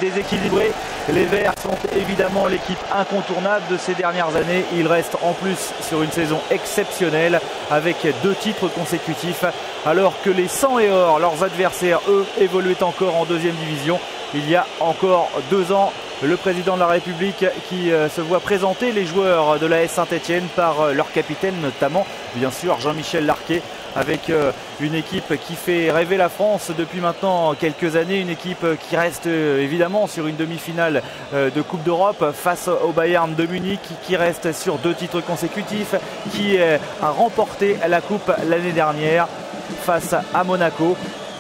déséquilibré. Les Verts sont évidemment l'équipe incontournable de ces dernières années. Ils restent en plus sur une saison exceptionnelle avec 2 titres consécutifs, alors que les 100 et or, leurs adversaires, eux, évoluaient encore en 2e division. Il y a encore 2 ans, le président de la République qui se voit présenter les joueurs de l'AS Saint-Etienne par leur capitaine, notamment bien sûr Jean-Michel Larquet, avec une équipe qui fait rêver la France depuis maintenant quelques années, une équipe qui reste évidemment sur une demi-finale de Coupe d'Europe face au Bayern de Munich, qui reste sur 2 titres consécutifs, qui a remporté la Coupe l'année dernière face à Monaco.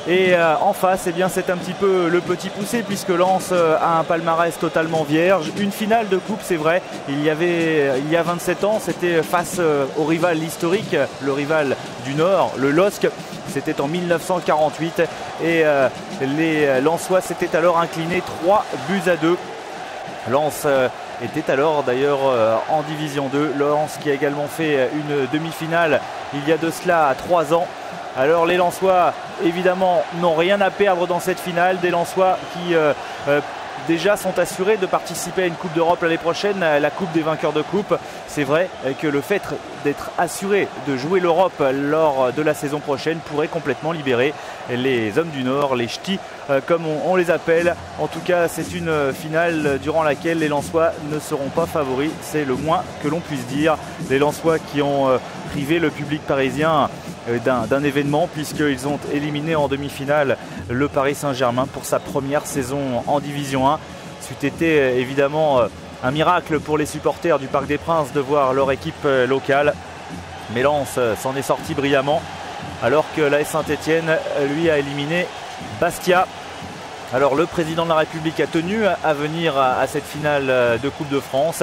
Et en face, eh bien, c'est un petit peu le petit poussé, puisque Lens a un palmarès totalement vierge. Une finale de coupe, c'est vrai, il y a 27 ans, c'était face au rival historique, le rival du Nord, le LOSC. C'était en 1948 et les Lensois s'étaient alors inclinés 3-2. Lens était alors d'ailleurs en Division 2. Lens qui a également fait une demi-finale il y a de cela 3 ans. Alors les Lensois évidemment n'ont rien à perdre dans cette finale, des Lensois qui déjà sont assurés de participer à une Coupe d'Europe l'année prochaine, la Coupe des vainqueurs de Coupe. C'est vrai que le fait d'être assuré de jouer l'Europe lors de la saison prochaine pourrait complètement libérer les hommes du Nord, les ch'tis comme on les appelle. En tout cas, c'est une finale durant laquelle les Lensois ne seront pas favoris, c'est le moins que l'on puisse dire. Les Lensois qui ont privé le public parisien d'un événement, puisqu'ils ont éliminé en demi-finale le Paris Saint-Germain pour sa première saison en Division 1. C'eût été évidemment un miracle pour les supporters du Parc des Princes de voir leur équipe locale. Mais Lens s'en est sorti brillamment, alors que l'AS Saint-Etienne, lui, a éliminé Bastia. Alors le président de la République a tenu à venir à cette finale de Coupe de France.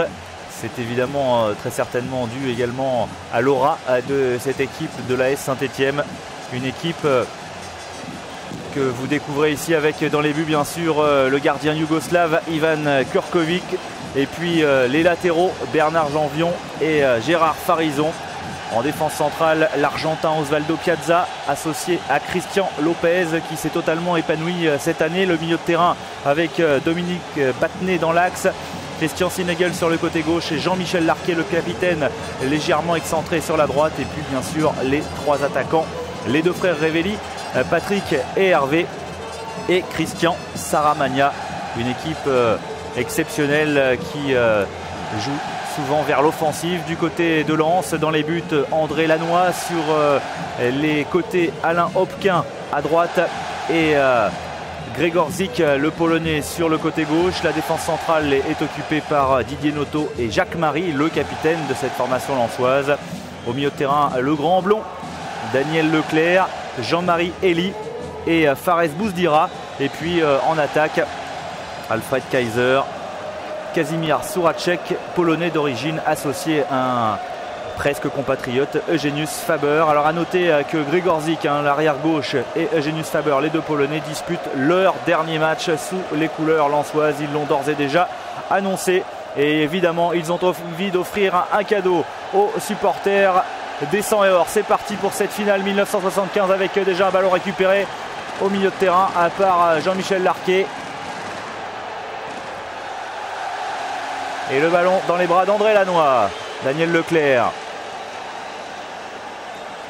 C'est évidemment très certainement dû également à l'aura de cette équipe de l'AS Saint-Etienne. Une équipe que vous découvrez ici avec dans les buts bien sûr le gardien yougoslave Ivan Kurkovic. Et puis les latéraux Bernard Janvion et Gérard Farison. En défense centrale, l'Argentin Osvaldo Piazza associé à Christian Lopez qui s'est totalement épanoui cette année. Le milieu de terrain avec Dominique Battenet dans l'axe. Christian Sinegel sur le côté gauche et Jean-Michel Larquet, le capitaine, légèrement excentré sur la droite. Et puis bien sûr les 3 attaquants, les 2 frères Révelli, Patrick et Hervé, et Christian Saramagna. Une équipe exceptionnelle qui joue souvent vers l'offensive. Du côté de Lens, dans les buts, André Lannoy, sur les côtés Alain Hopquin à droite et Grzegorz Zik, le Polonais, sur le côté gauche. La défense centrale est occupée par Didier Noto et Jacques Marie, le capitaine de cette formation lensoise. Au milieu de terrain, le grand blond, Daniel Leclerc, Jean-Marie Elie et Fares Bouzdira. Et puis en attaque, Alfred Kaiser, Kazimierz Suracek, polonais d'origine, associé à un presque compatriote, Eugeniusz Faber. Alors à noter que Grzegorz Zik, l'arrière gauche, et Eugeniusz Faber, les 2 polonais, disputent leur dernier match sous les couleurs lensoises. Ils l'ont d'ores et déjà annoncé. Et évidemment, ils ont envie d'offrir un cadeau aux supporters des 100 et or. C'est parti pour cette finale 1975 avec déjà un ballon récupéré au milieu de terrain par Jean-Michel Larquet. Et le ballon dans les bras d'André Lannoy. Daniel Leclerc.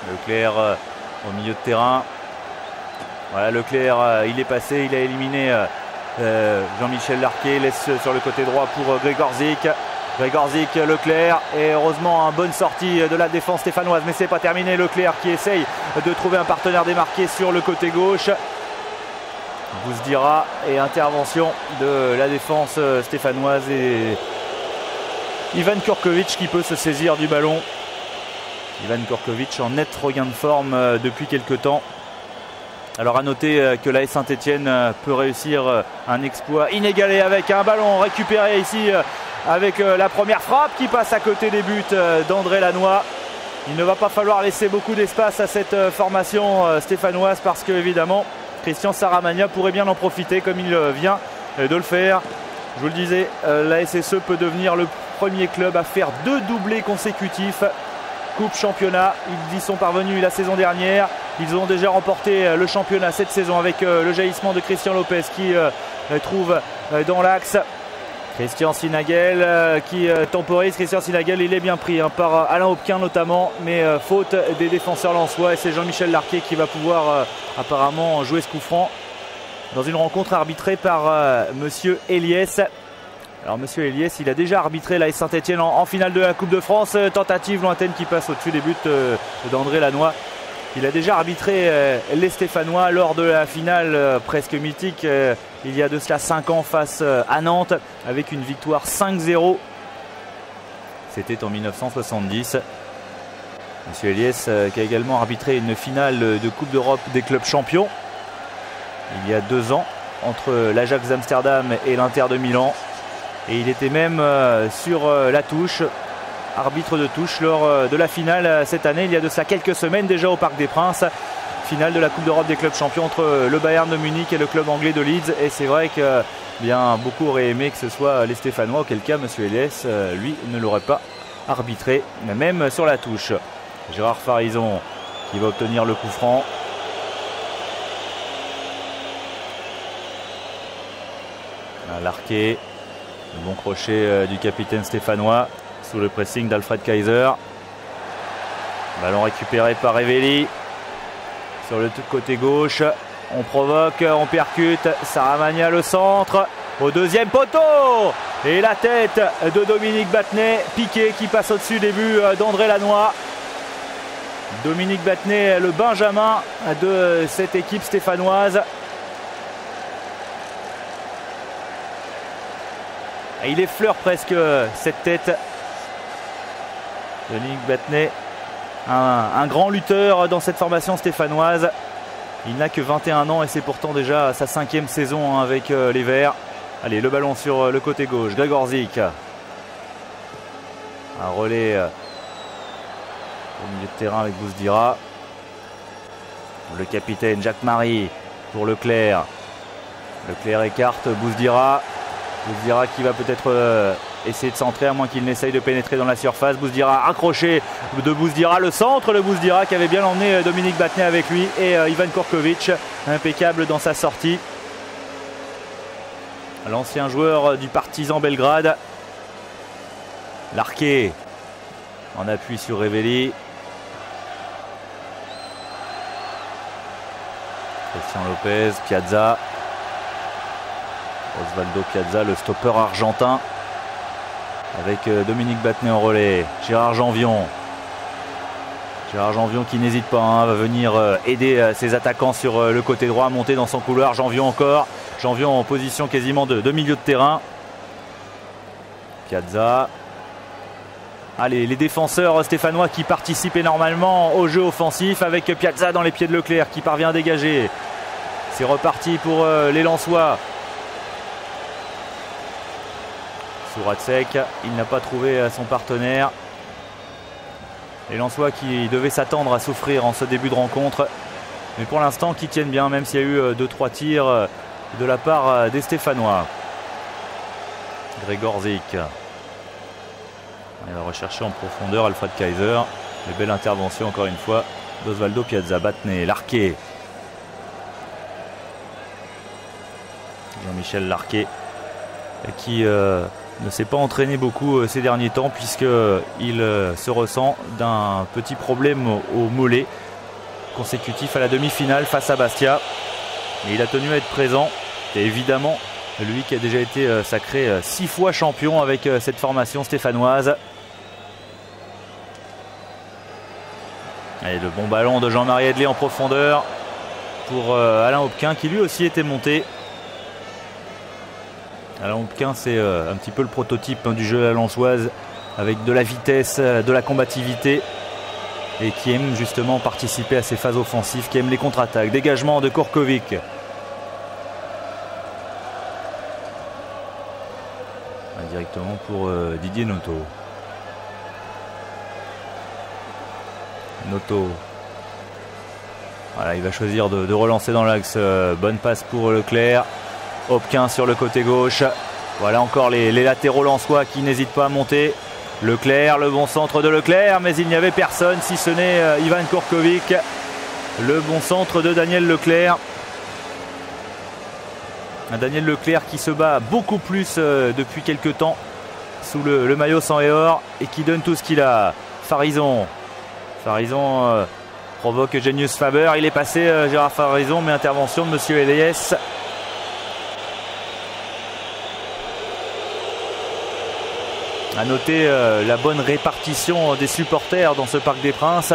Leclerc au milieu de terrain. Voilà, Leclerc, il est passé, il a éliminé Jean-Michel Larquet. Laisse sur le côté droit pour Grzegorz Zik. Grzegorz Zik, Leclerc. Et heureusement, une bonne sortie de la défense stéphanoise. Mais c'est pas terminé. Leclerc qui essaye de trouver un partenaire démarqué sur le côté gauche. Bouzdira et intervention de la défense stéphanoise et Ivan Kurkovic qui peut se saisir du ballon. Ivan Kurkovic en net regain de forme depuis quelques temps. Alors à noter que l'AS Saint-Etienne peut réussir un exploit inégalé avec un ballon récupéré ici avec la première frappe qui passe à côté des buts d'André Lannoy. Il ne va pas falloir laisser beaucoup d'espace à cette formation stéphanoise parce que évidemment Christian Saramagna pourrait bien en profiter comme il vient de le faire. Je vous le disais, la SSE peut devenir le premier club à faire 2 doublés consécutifs. Coupe championnat, ils y sont parvenus la saison dernière. Ils ont déjà remporté le championnat cette saison avec le jaillissement de Christian Lopez qui trouve dans l'axe. Christian Sinagel qui temporise. Christian Sinagel, il est bien pris par Alain Hopquin notamment, mais faute des défenseurs lensois, et c'est Jean-Michel Larquet qui va pouvoir apparemment jouer ce coup franc dans une rencontre arbitrée par Monsieur Eliès. Alors Monsieur Eliès, il a déjà arbitré l'AS Saint-Etienne en finale de la Coupe de France. Tentative lointaine qui passe au-dessus des buts d'André Lannoy. Il a déjà arbitré les Stéphanois lors de la finale presque mythique il y a de cela 5 ans face à Nantes avec une victoire 5-0. C'était en 1970. Monsieur Eliès qui a également arbitré une finale de Coupe d'Europe des clubs champions il y a 2 ans entre l'Ajax d'Amsterdam et l'Inter de Milan. Et il était même sur la touche, arbitre de touche lors de la finale cette année, il y a de ça quelques semaines déjà au Parc des Princes. Finale de la Coupe d'Europe des clubs champions entre le Bayern de Munich et le club anglais de Leeds. Et c'est vrai que bien beaucoup auraient aimé que ce soit les Stéphanois, auquel cas M. Eliès, lui, ne l'aurait pas arbitré, même sur la touche. Gérard Farison qui va obtenir le coup franc. Larquet, le bon crochet du capitaine stéphanois sous le pressing d'Alfred Kaiser. Ballon récupéré par Revelli sur le côté gauche. On provoque, on percute. Saramagna le centre au deuxième poteau. Et la tête de Dominique Battenet. Piqué qui passe au-dessus des buts d'André Lannoy. Dominique Battenet, le benjamin de cette équipe stéphanoise. Et il effleure presque cette tête. Dominique Battenet, un grand lutteur dans cette formation stéphanoise. Il n'a que 21 ans et c'est pourtant déjà sa 5e saison avec les Verts. Allez, le ballon sur le côté gauche. Gregorzik. Un relais au milieu de terrain avec Bouzdira. Le capitaine Jacques-Marie pour Leclerc. Leclerc écarte Bouzdira. Bouzdira qui va peut-être essayer de centrer à moins qu'il n'essaye de pénétrer dans la surface. Bouzdira accroché de Bouzdira, le centre de Bouzdira qui avait bien emmené Dominique Battenet avec lui, et Ivan Kurkovic impeccable dans sa sortie. L'ancien joueur du Partizan Belgrade. Larquet en appui sur Revelli. Christian Lopez, Piazza. Osvaldo Piazza, le stopper argentin, avec Dominique Battenet en relais. Gérard Janvion. Gérard Janvion qui n'hésite pas, va venir aider ses attaquants sur le côté droit, monter dans son couloir. Janvion encore. Janvion en position quasiment de milieu de terrain. Piazza. Allez, les défenseurs stéphanois qui participent énormément au jeu offensif, avec Piazza dans les pieds de Leclerc qui parvient à dégager. C'est reparti pour les Lensois. Souratsek, il n'a pas trouvé son partenaire. Les Lensois qui devaient s'attendre à souffrir en ce début de rencontre, mais pour l'instant qui tiennent bien, même s'il y a eu 2-3 tirs de la part des Stéphanois. Gregorzik. Il va rechercher en profondeur Alfred Kaiser. Une belle intervention encore une fois d'Osvaldo Piazza. Battenet, Larquet. Jean-Michel Larquet qui ne s'est pas entraîné beaucoup ces derniers temps, puisqu'il se ressent d'un petit problème au mollet consécutif à la demi-finale face à Bastia. Et il a tenu à être présent. Et évidemment, lui qui a déjà été sacré 6 fois champion avec cette formation stéphanoise. Allez, le bon ballon de Jean-Marie Edley en profondeur pour Alain Hopquin qui lui aussi était monté. Alain Hopquin, c'est un petit peu le prototype du jeu à la lensoise, avec de la vitesse, de la combativité, et qui aime justement participer à ces phases offensives, qui aime les contre-attaques. Dégagement de Kurkovic. Directement pour Didier Noto. Noto. Voilà, il va choisir de relancer dans l'axe. Bonne passe pour Leclerc. Hopquin sur le côté gauche. Voilà encore les latéraux lensois qui n'hésitent pas à monter. Leclerc, le bon centre de Leclerc, mais il n'y avait personne si ce n'est Ivan Kurkovic. Le bon centre de Daniel Leclerc. Un Daniel Leclerc qui se bat beaucoup plus depuis quelques temps sous le maillot sang et or et qui donne tout ce qu'il a. Farison provoque Genius Faber. Il est passé Gérard Farison, mais intervention de Monsieur Eliès. À noter la bonne répartition des supporters dans ce Parc des Princes.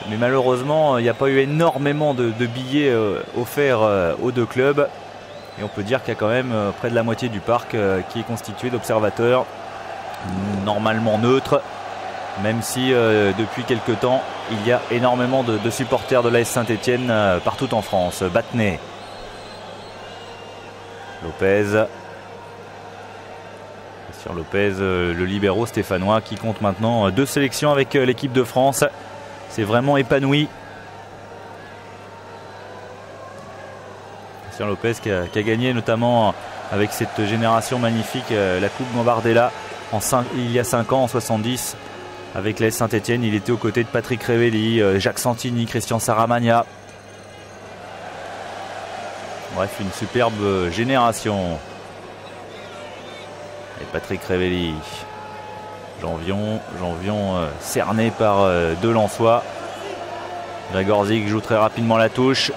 Mais malheureusement, il n'y a pas eu énormément de billets offerts aux deux clubs. Et on peut dire qu'il y a quand même près de la moitié du parc qui est constitué d'observateurs normalement neutres. Même si depuis quelques temps, il y a énormément de supporters de l'AS Saint-Etienne partout en France. Battenet. Lopez. Christian Lopez, le libéro stéphanois qui compte maintenant 2 sélections avec l'équipe de France. C'est vraiment épanoui. Christian Lopez qui a gagné notamment avec cette génération magnifique la Coupe Gambardella il y a 5 ans, en 70. Avec l'AS Saint-Etienne, il était aux côtés de Patrick Révelli, Jacques Santini, Christian Saramagna. Bref, une superbe génération. Et Patrick Révelli. Janvion cerné par 2 Lensois. Grégoire Zig joue très rapidement la touche.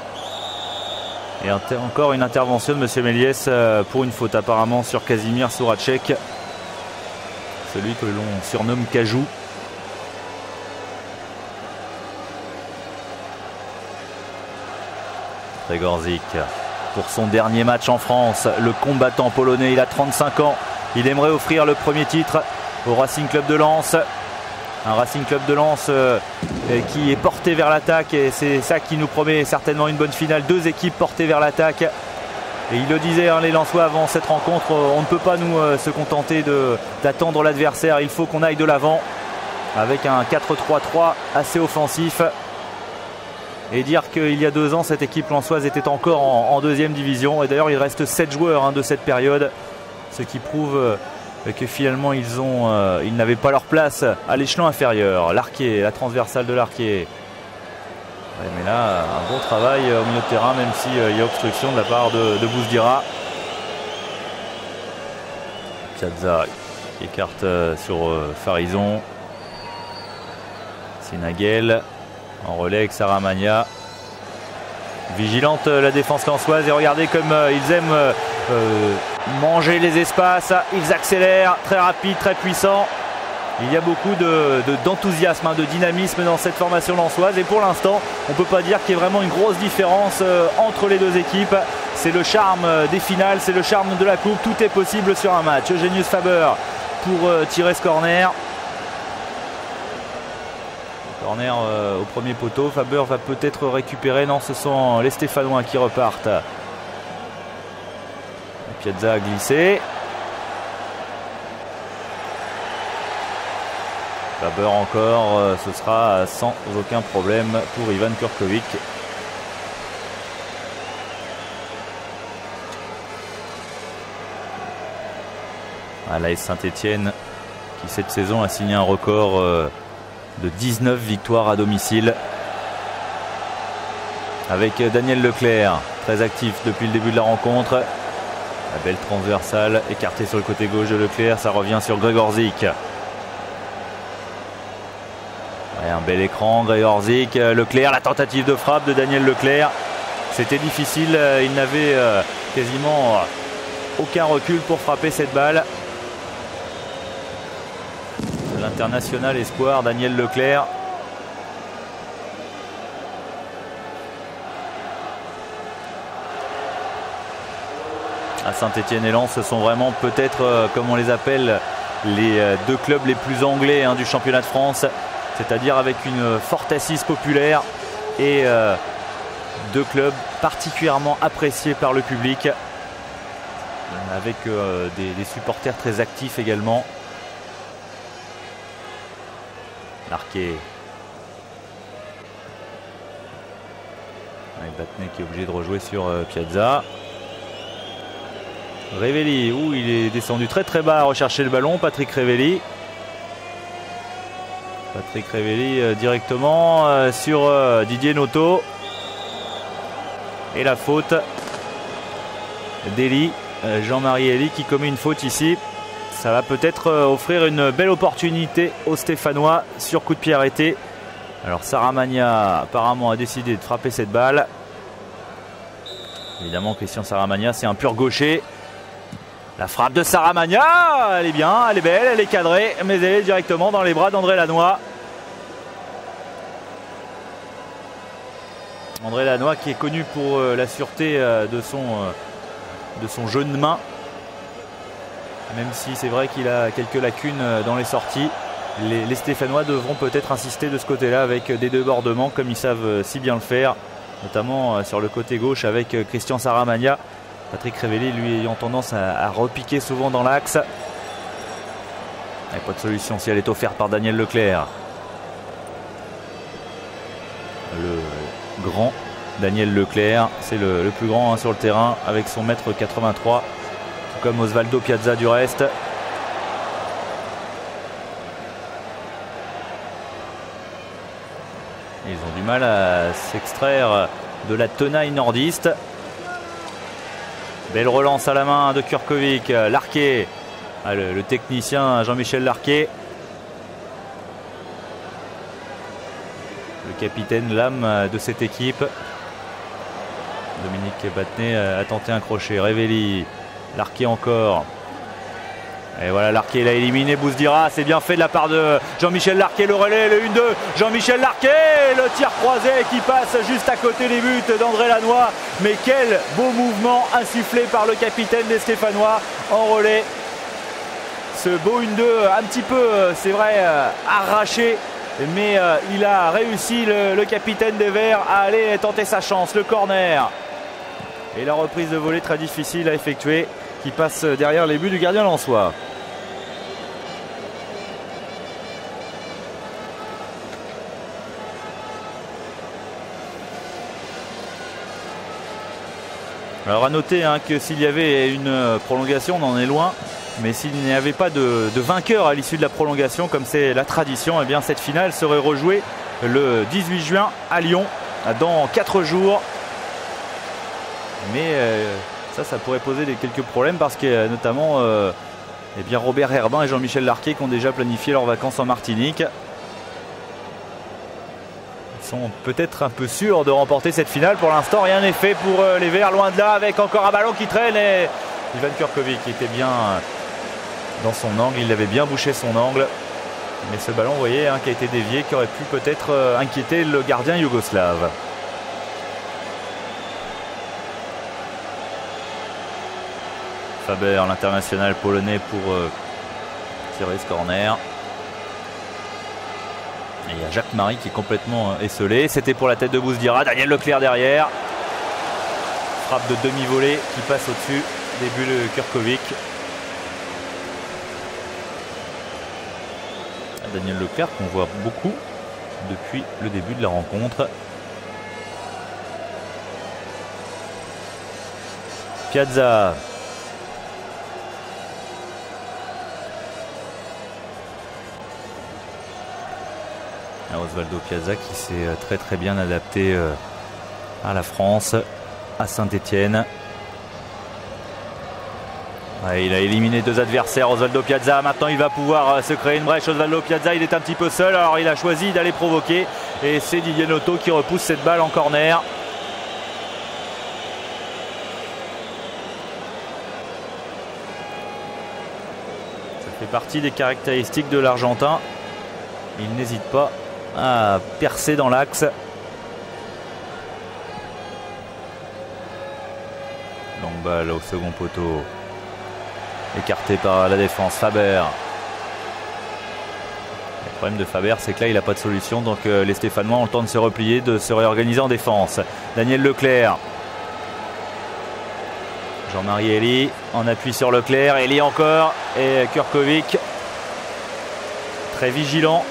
Et encore une intervention de M. Méliès pour une faute apparemment sur Kazimir Souracek. Celui que l'on surnomme Cajou. Grégoire Zig pour son dernier match en France. Le combattant polonais, il a 35 ans. Il aimerait offrir le premier titre au Racing Club de Lens. Un Racing Club de Lens qui est porté vers l'attaque et c'est ça qui nous promet certainement une bonne finale. 2 équipes portées vers l'attaque. Et il le disait, hein, les Lensois avant cette rencontre, on ne peut pas nous se contenter d'attendre l'adversaire. Il faut qu'on aille de l'avant avec un 4-3-3 assez offensif. Et dire qu'il y a 2 ans, cette équipe lensoise était encore en 2e division. Et d'ailleurs, il reste 7 joueurs de cette période. Ce qui prouve que finalement ils n'avaient pas leur place à l'échelon inférieur. Larquier, la transversale de Larquier. Ouais, mais là, un bon travail au milieu de terrain, même s'il y a obstruction de la part de Bouzdira. Piazza qui écarte sur Farison. Sinagel en relais avec Saramagna. Vigilante la défense lensoise et regardez comme ils aiment manger les espaces, ils accélèrent, très rapide, très puissant. Il y a beaucoup d'enthousiasme, de dynamisme dans cette formation lensoise et pour l'instant on ne peut pas dire qu'il y ait vraiment une grosse différence entre les 2 équipes. C'est le charme des finales, c'est le charme de la coupe, tout est possible sur un match. Eugenius Faber pour tirer ce corner. Corner au premier poteau, Faber va peut-être récupérer, non ce sont les Stéphanois qui repartent. Piazza a glissé. Faber encore, ce sera sans aucun problème pour Ivan Kurkovic. l'AS Saint-Etienne qui cette saison a signé un record de 19 victoires à domicile. Avec Daniel Leclerc, très actif depuis le début de la rencontre. La belle transversale écartée sur le côté gauche de Leclerc, ça revient sur Grégoire Zig. Un bel écran, Grégoire Zig, Leclerc, la tentative de frappe de Daniel Leclerc. C'était difficile, il n'avait quasiment aucun recul pour frapper cette balle. L'international espoir Daniel Leclerc. À Saint-Etienne et Lens, ce sont vraiment peut-être, comme on les appelle, les 2 clubs les plus anglais du championnat de France. C'est-à-dire avec une forte assise populaire et 2 clubs particulièrement appréciés par le public. Avec des supporters très actifs également. Larquet. Avec Battenet qui est obligé de rejouer sur Piazza. Révelli, où il est descendu très très bas à rechercher le ballon. Patrick Révelli. Patrick Révelli directement sur Didier Noto. Et la faute d'Elie, Jean-Marie Elie qui commet une faute ici. Ça va peut-être offrir une belle opportunité aux Stéphanois sur coup de pied arrêté. Alors Saramagna apparemment a décidé de frapper cette balle. Évidemment Christian Saramagna c'est un pur gaucher. La frappe de Saramagna, elle est bien, elle est belle, elle est cadrée, mais elle est directement dans les bras d'André Lannoy. André Lannoy qui est connu pour la sûreté de son jeu de main. Même si c'est vrai qu'il a quelques lacunes dans les sorties. Les Stéphanois devront peut-être insister de ce côté-là avec des débordements comme ils savent si bien le faire. Notamment sur le côté gauche avec Christian Saramagna. Patrick Révélé lui ayant tendance à repiquer souvent dans l'axe. Pas de solution si elle est offerte par Daniel Leclerc. Le grand Daniel Leclerc, c'est le plus grand sur le terrain avec son mètre 83. Tout comme Osvaldo Piazza du reste. Ils ont du mal à s'extraire de la tenaille nordiste. Belle relance à la main de Kurkovic. Larquet, le technicien Jean-Michel Larquet. Le capitaine, l'âme de cette équipe. Dominique Battenet a tenté un crochet. Révéli, Larquet encore. Et voilà, Larquet, il a éliminé Bouzdira. C'est bien fait de la part de Jean-Michel Larquet. Le relais, le 1-2. Jean-Michel Larquet, le tir croisé qui passe juste à côté des buts d'André Lannoy. Mais quel beau mouvement insufflé par le capitaine des Stéphanois en relais. Ce beau 1-2, un petit peu, c'est vrai, arraché. Mais il a réussi, le capitaine des Verts, à aller tenter sa chance. Le corner. Et la reprise de volée très difficile à effectuer qui passe derrière les buts du gardien lensois. Alors à noter que s'il y avait une prolongation, on en est loin, mais s'il n'y avait pas de vainqueur à l'issue de la prolongation, comme c'est la tradition, eh bien cette finale serait rejouée le 18 juin à Lyon, dans 4 jours. Mais ça pourrait poser quelques problèmes parce que notamment eh bien Robert Herbin et Jean-Michel Larquet qui ont déjà planifié leurs vacances en Martinique. Ils sont peut-être un peu sûrs de remporter cette finale. Pour l'instant, rien n'est fait pour les Verts, loin de là, avec encore un ballon qui traîne. Et Ivan Kurkovic qui était bien dans son angle, il avait bien bouché son angle. Mais ce ballon, vous voyez, qui a été dévié, qui aurait pu peut-être inquiéter le gardien yougoslave. Faber, l'international polonais, pour tirer ce corner. Et il y a Jacques Marie qui est complètement esselé. C'était pour la tête de Bouzdira. Daniel Leclerc derrière. Frappe de demi-volée qui passe au-dessus des buts de Kurkovic. Daniel Leclerc qu'on voit beaucoup depuis le début de la rencontre. Piazza. Osvaldo Piazza qui s'est très bien adapté à la France, à Saint-Étienne. Il a éliminé 2 adversaires, Osvaldo Piazza. Maintenant il va pouvoir se créer une brèche. Osvaldo Piazza, il est un petit peu seul, alors il a choisi d'aller provoquer. Et c'est Didier Noto qui repousse cette balle en corner. Ça fait partie des caractéristiques de l'Argentin. Il n'hésite pas à percer dans l'axe. Longue balle au second poteau. Écarté par la défense. Faber. Le problème de Faber, c'est que là, il n'a pas de solution. Donc les Stéphanois ont le temps de se replier, de se réorganiser en défense. Daniel Leclerc. Jean-Marie Elie en appui sur Leclerc. Elie encore. Et Kurkovic. Très vigilant.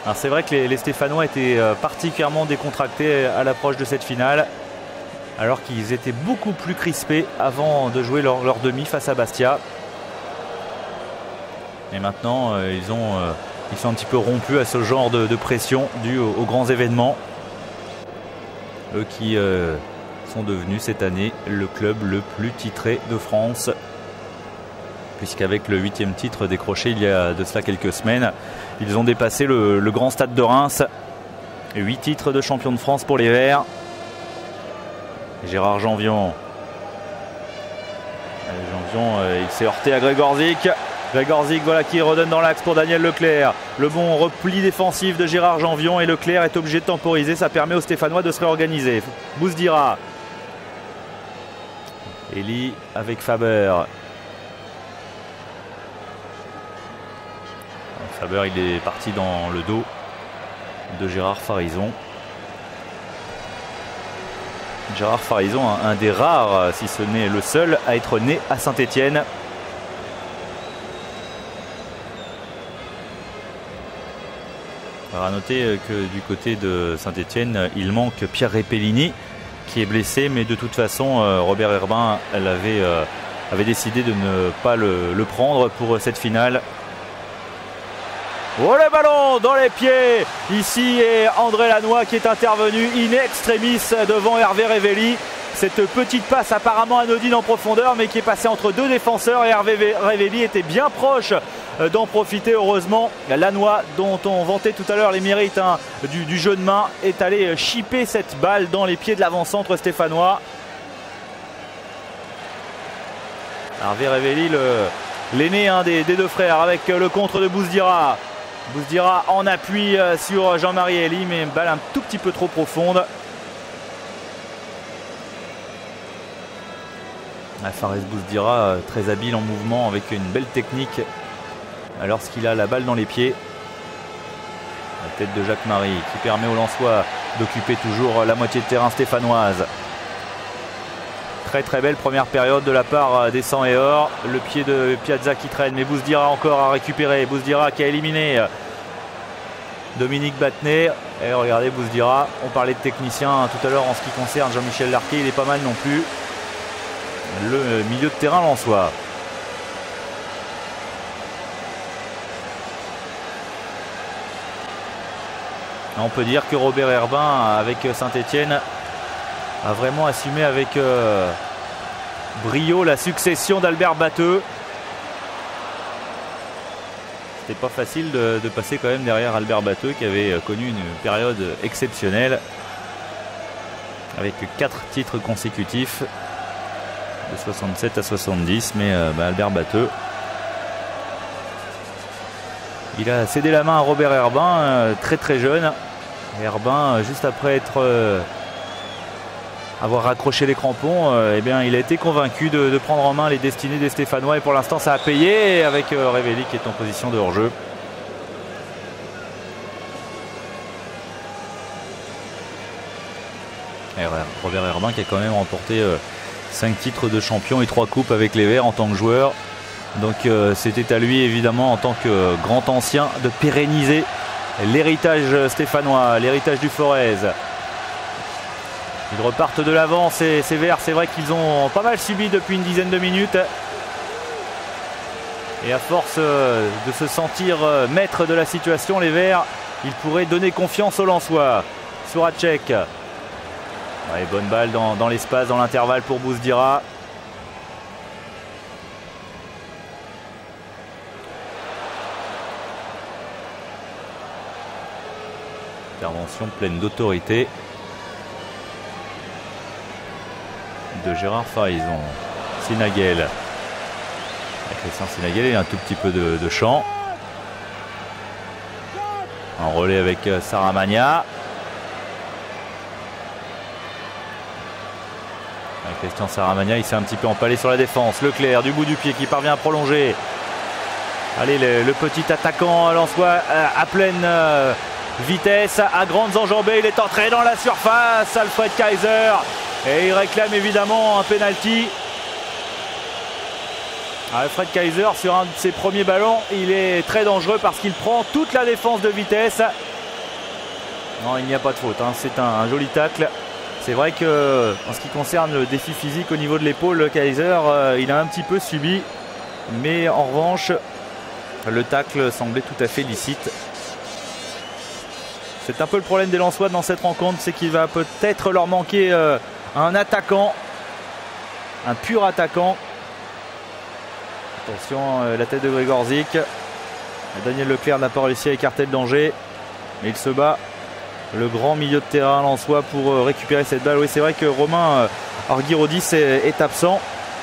Alors c'est vrai que les Stéphanois étaient particulièrement décontractés à l'approche de cette finale, alors qu'ils étaient beaucoup plus crispés avant de jouer leur demi face à Bastia. Et maintenant ils sont un petit peu rompus à ce genre de pression due aux grands événements. eux qui sont devenus cette année le club le plus titré de France, puisqu'avec le 8e titre décroché il y a de cela quelques semaines, ils ont dépassé le grand stade de Reims. 8 titres de champion de France pour les Verts. Gérard Janvion. Il s'est heurté à Gregorzik. Gregorzik, voilà, qui redonne dans l'axe pour Daniel Leclerc. Le bon repli défensif de Gérard Janvion, et Leclerc est obligé de temporiser. Ça permet aux Stéphanois de se réorganiser. Bouzdira. Elie avec Faber. Faber, il est parti dans le dos de Gérard Farison. Gérard Farison, un des rares, si ce n'est le seul, à être né à Saint-Étienne. À noter que du côté de Saint-Étienne, il manque Pierre Repellini qui est blessé, mais de toute façon, Robert Herbin avait décidé de ne pas le prendre pour cette finale. Oh, le ballon dans les pieds ici, et André Lannoy qui est intervenu in extremis devant Hervé Révelli. Cette petite passe apparemment anodine en profondeur, mais qui est passée entre deux défenseurs, et Hervé Révelli était bien proche d'en profiter. Heureusement, Lannoy, dont on vantait tout à l'heure les mérites du jeu de main, est allé chipper cette balle dans les pieds de l'avant-centre stéphanois. Hervé Révelli, l'aîné des deux frères, avec le contre de Bouzdira. Bouzdira en appui sur Jean-Marie Elie, mais une balle un tout petit peu trop profonde. Fares Bouzdira, très habile en mouvement, avec une belle technique lorsqu'il a la balle dans les pieds. La tête de Jacques Marie qui permet aux Lensois d'occuper toujours la moitié de terrain stéphanoise. Très très belle première période de la part des 100 et or. Le pied de Piazza qui traîne, mais Bouzdira encore à récupérer. Bouzdira qui a éliminé Dominique Battenet. Et regardez Bouzdira, on parlait de technicien tout à l'heure en ce qui concerne Jean-Michel Larquet, il est pas mal non plus. Le milieu de terrain lensois. On peut dire que Robert Herbin avec Saint-Étienne a vraiment assumé avec brio la succession d'Albert Batteux. C'était pas facile de passer quand même derrière Albert Batteux, qui avait connu une période exceptionnelle avec 4 titres consécutifs de 67 à 70, mais Albert Batteux, il a cédé la main à Robert Herbin très très jeune. Herbin, juste après avoir raccroché les crampons, eh bien, il a été convaincu de prendre en main les destinées des Stéphanois, et pour l'instant ça a payé avec Révelli qui est en position de hors-jeu. Robert Herbin qui a quand même remporté 5 titres de champion et 3 coupes avec les Verts en tant que joueur. Donc c'était à lui évidemment en tant que grand ancien de pérenniser l'héritage stéphanois, l'héritage du Forez. Ils repartent de l'avant, ces Verts. C'est vrai qu'ils ont pas mal subi depuis une dizaine de minutes. Et à force de se sentir maître de la situation, les Verts, ils pourraient donner confiance aux Lensois. Suracek. Ouais, bonne balle dans l'espace, dans l'intervalle pour Bouzdira. Intervention pleine d'autorité de Gérard Farison. Sinagel. Christian Sinagel, il y a un tout petit peu de champ. En relais avec Saramagna. Christian Saramagna, il s'est un petit peu empalé sur la défense. Leclerc du bout du pied qui parvient à prolonger. Allez, le petit attaquant lensois à pleine vitesse, à grandes enjambées. Il est entré dans la surface, Alfred Kaiser. Et il réclame évidemment un penalty. Alfred Kaiser, sur un de ses premiers ballons, il est très dangereux parce qu'il prend toute la défense de vitesse. Non, il n'y a pas de faute, hein. C'est un joli tacle. C'est vrai que en ce qui concerne le défi physique au niveau de l'épaule, Kaiser, il a un petit peu subi. Mais en revanche, le tacle semblait tout à fait licite. C'est un peu le problème des Lensois dans cette rencontre, c'est qu'il va peut-être leur manquer un attaquant, un pur attaquant. Attention, la tête de Grzegorzik. Daniel Leclerc n'a pas réussi à écarter le danger, mais il se bat, le grand milieu de terrain lensois, pour récupérer cette balle. Oui, c'est vrai que Romain Argyrodis est absent.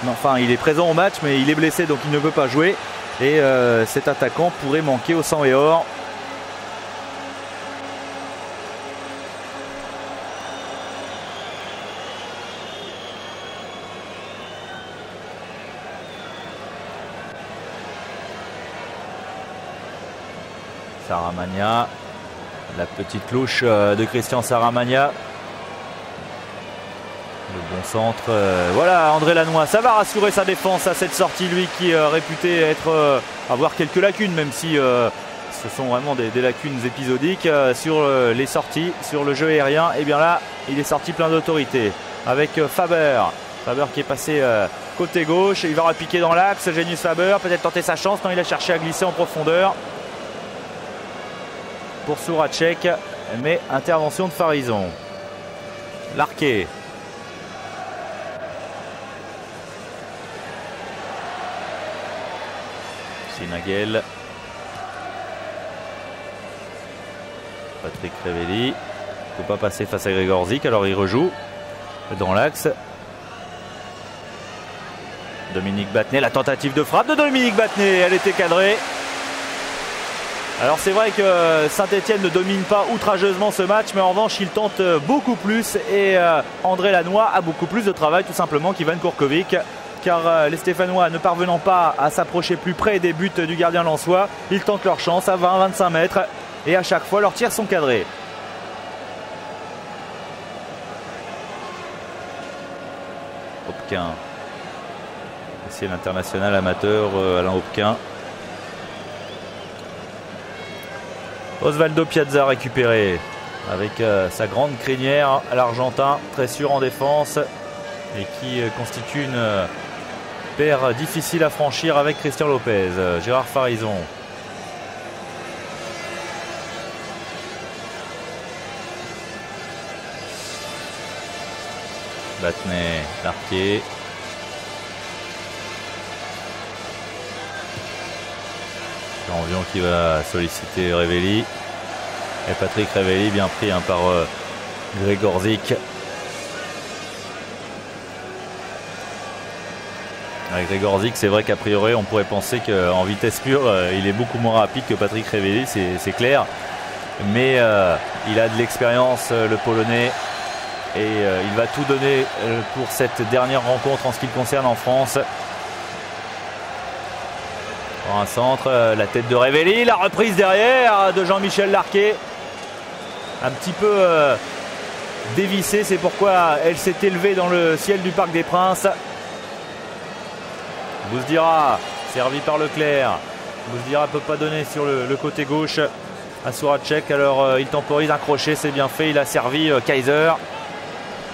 Enfin, il est présent au match, mais il est blessé, donc il ne peut pas jouer. Et cet attaquant pourrait manquer au sang et or. Saramagna, la petite cloche de Christian Saramagna. Le bon centre, voilà André Lannoy, ça va rassurer sa défense à cette sortie, lui qui est réputé avoir quelques lacunes, même si ce sont vraiment des lacunes épisodiques sur les sorties, sur le jeu aérien. Et bien là, il est sorti plein d'autorité avec Faber qui est passé côté gauche, il va repiquer dans l'axe. Genius Faber, peut-être tenter sa chance, non, il a cherché à glisser en profondeur pour Souracek, mais intervention de Farison. Larquet. Sinagel. Patrick Révelli. Il ne peut pas passer face à Grzegorzik, alors il rejoue dans l'axe. Dominique Battenet, la tentative de frappe de Dominique Battenet, elle était cadrée. Alors c'est vrai que Saint-Etienne ne domine pas outrageusement ce match, mais en revanche il tente beaucoup plus et André Lannoy a beaucoup plus de travail tout simplement qu'Ivan Kurkovic, car les Stéphanois ne parvenant pas à s'approcher plus près des buts du gardien lensois, ils tentent leur chance à 20-25 mètres et à chaque fois leurs tirs sont cadrés. Hopquin, c'est l'international amateur Alain Hopquin. Osvaldo Piazza récupéré avec sa grande crinière à l'Argentin, très sûr en défense et qui constitue une paire difficile à franchir avec Christian Lopez. Gérard Farison. Battenet, Larquet. Janvion qui va solliciter Révelli. Et Patrick Révelli bien pris par Grzegorzik. Avec Grzegorzik, c'est vrai qu'a priori on pourrait penser qu'en vitesse pure il est beaucoup moins rapide que Patrick Révelli, c'est clair. Mais il a de l'expérience, le Polonais. Et il va tout donner pour cette dernière rencontre en ce qui le concerne en France. Un centre, la tête de Révelli, la reprise derrière de Jean-Michel Larquet. Un petit peu dévissée, c'est pourquoi elle s'est élevée dans le ciel du Parc des Princes. Bouzdira, servi par Leclerc. Bouzdira ne peut pas donner sur le côté gauche à Souracek. Alors il temporise un crochet, c'est bien fait. Il a servi Kaiser.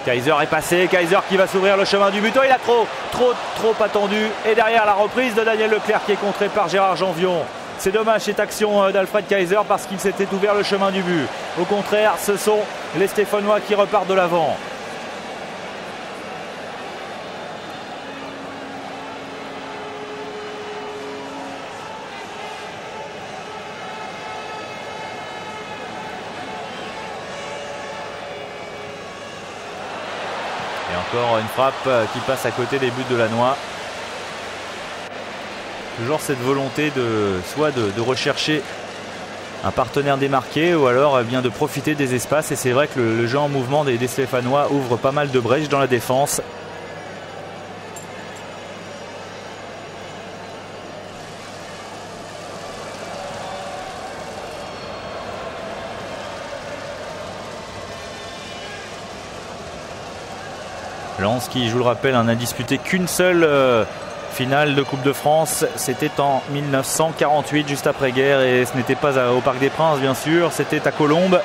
Kaiser est passé, Kaiser qui va s'ouvrir le chemin du but. Oh, il a trop attendu. Et derrière la reprise de Daniel Leclerc qui est contré par Gérard Janvion. C'est dommage cette action d'Alfred Kaiser parce qu'il s'était ouvert le chemin du but. Au contraire, ce sont les Stéphanois qui repartent de l'avant. Et encore une frappe qui passe à côté des buts de Lannoy. Toujours cette volonté soit de rechercher un partenaire démarqué ou alors bien de profiter des espaces. Et c'est vrai que le jeu en mouvement des Stéphanois ouvre pas mal de brèches dans la défense. Lens qui, je vous le rappelle, n'a disputé qu'une seule finale de Coupe de France. C'était en 1948, juste après-guerre, et ce n'était pas au Parc des Princes, bien sûr, c'était à Colombes.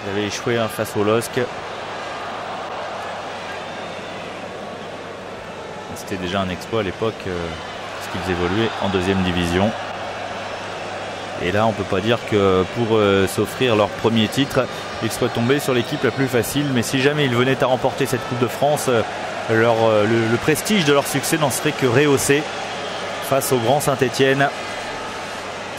Ils avaient échoué face au LOSC. C'était déjà un exploit à l'époque, parce qu'ils évoluaient en deuxième division. Et là, on ne peut pas dire que pour s'offrir leur premier titre, ils soient tombés sur l'équipe la plus facile. Mais si jamais ils venaient à remporter cette Coupe de France, le prestige de leur succès n'en serait que rehaussé face au grand Saint-Etienne.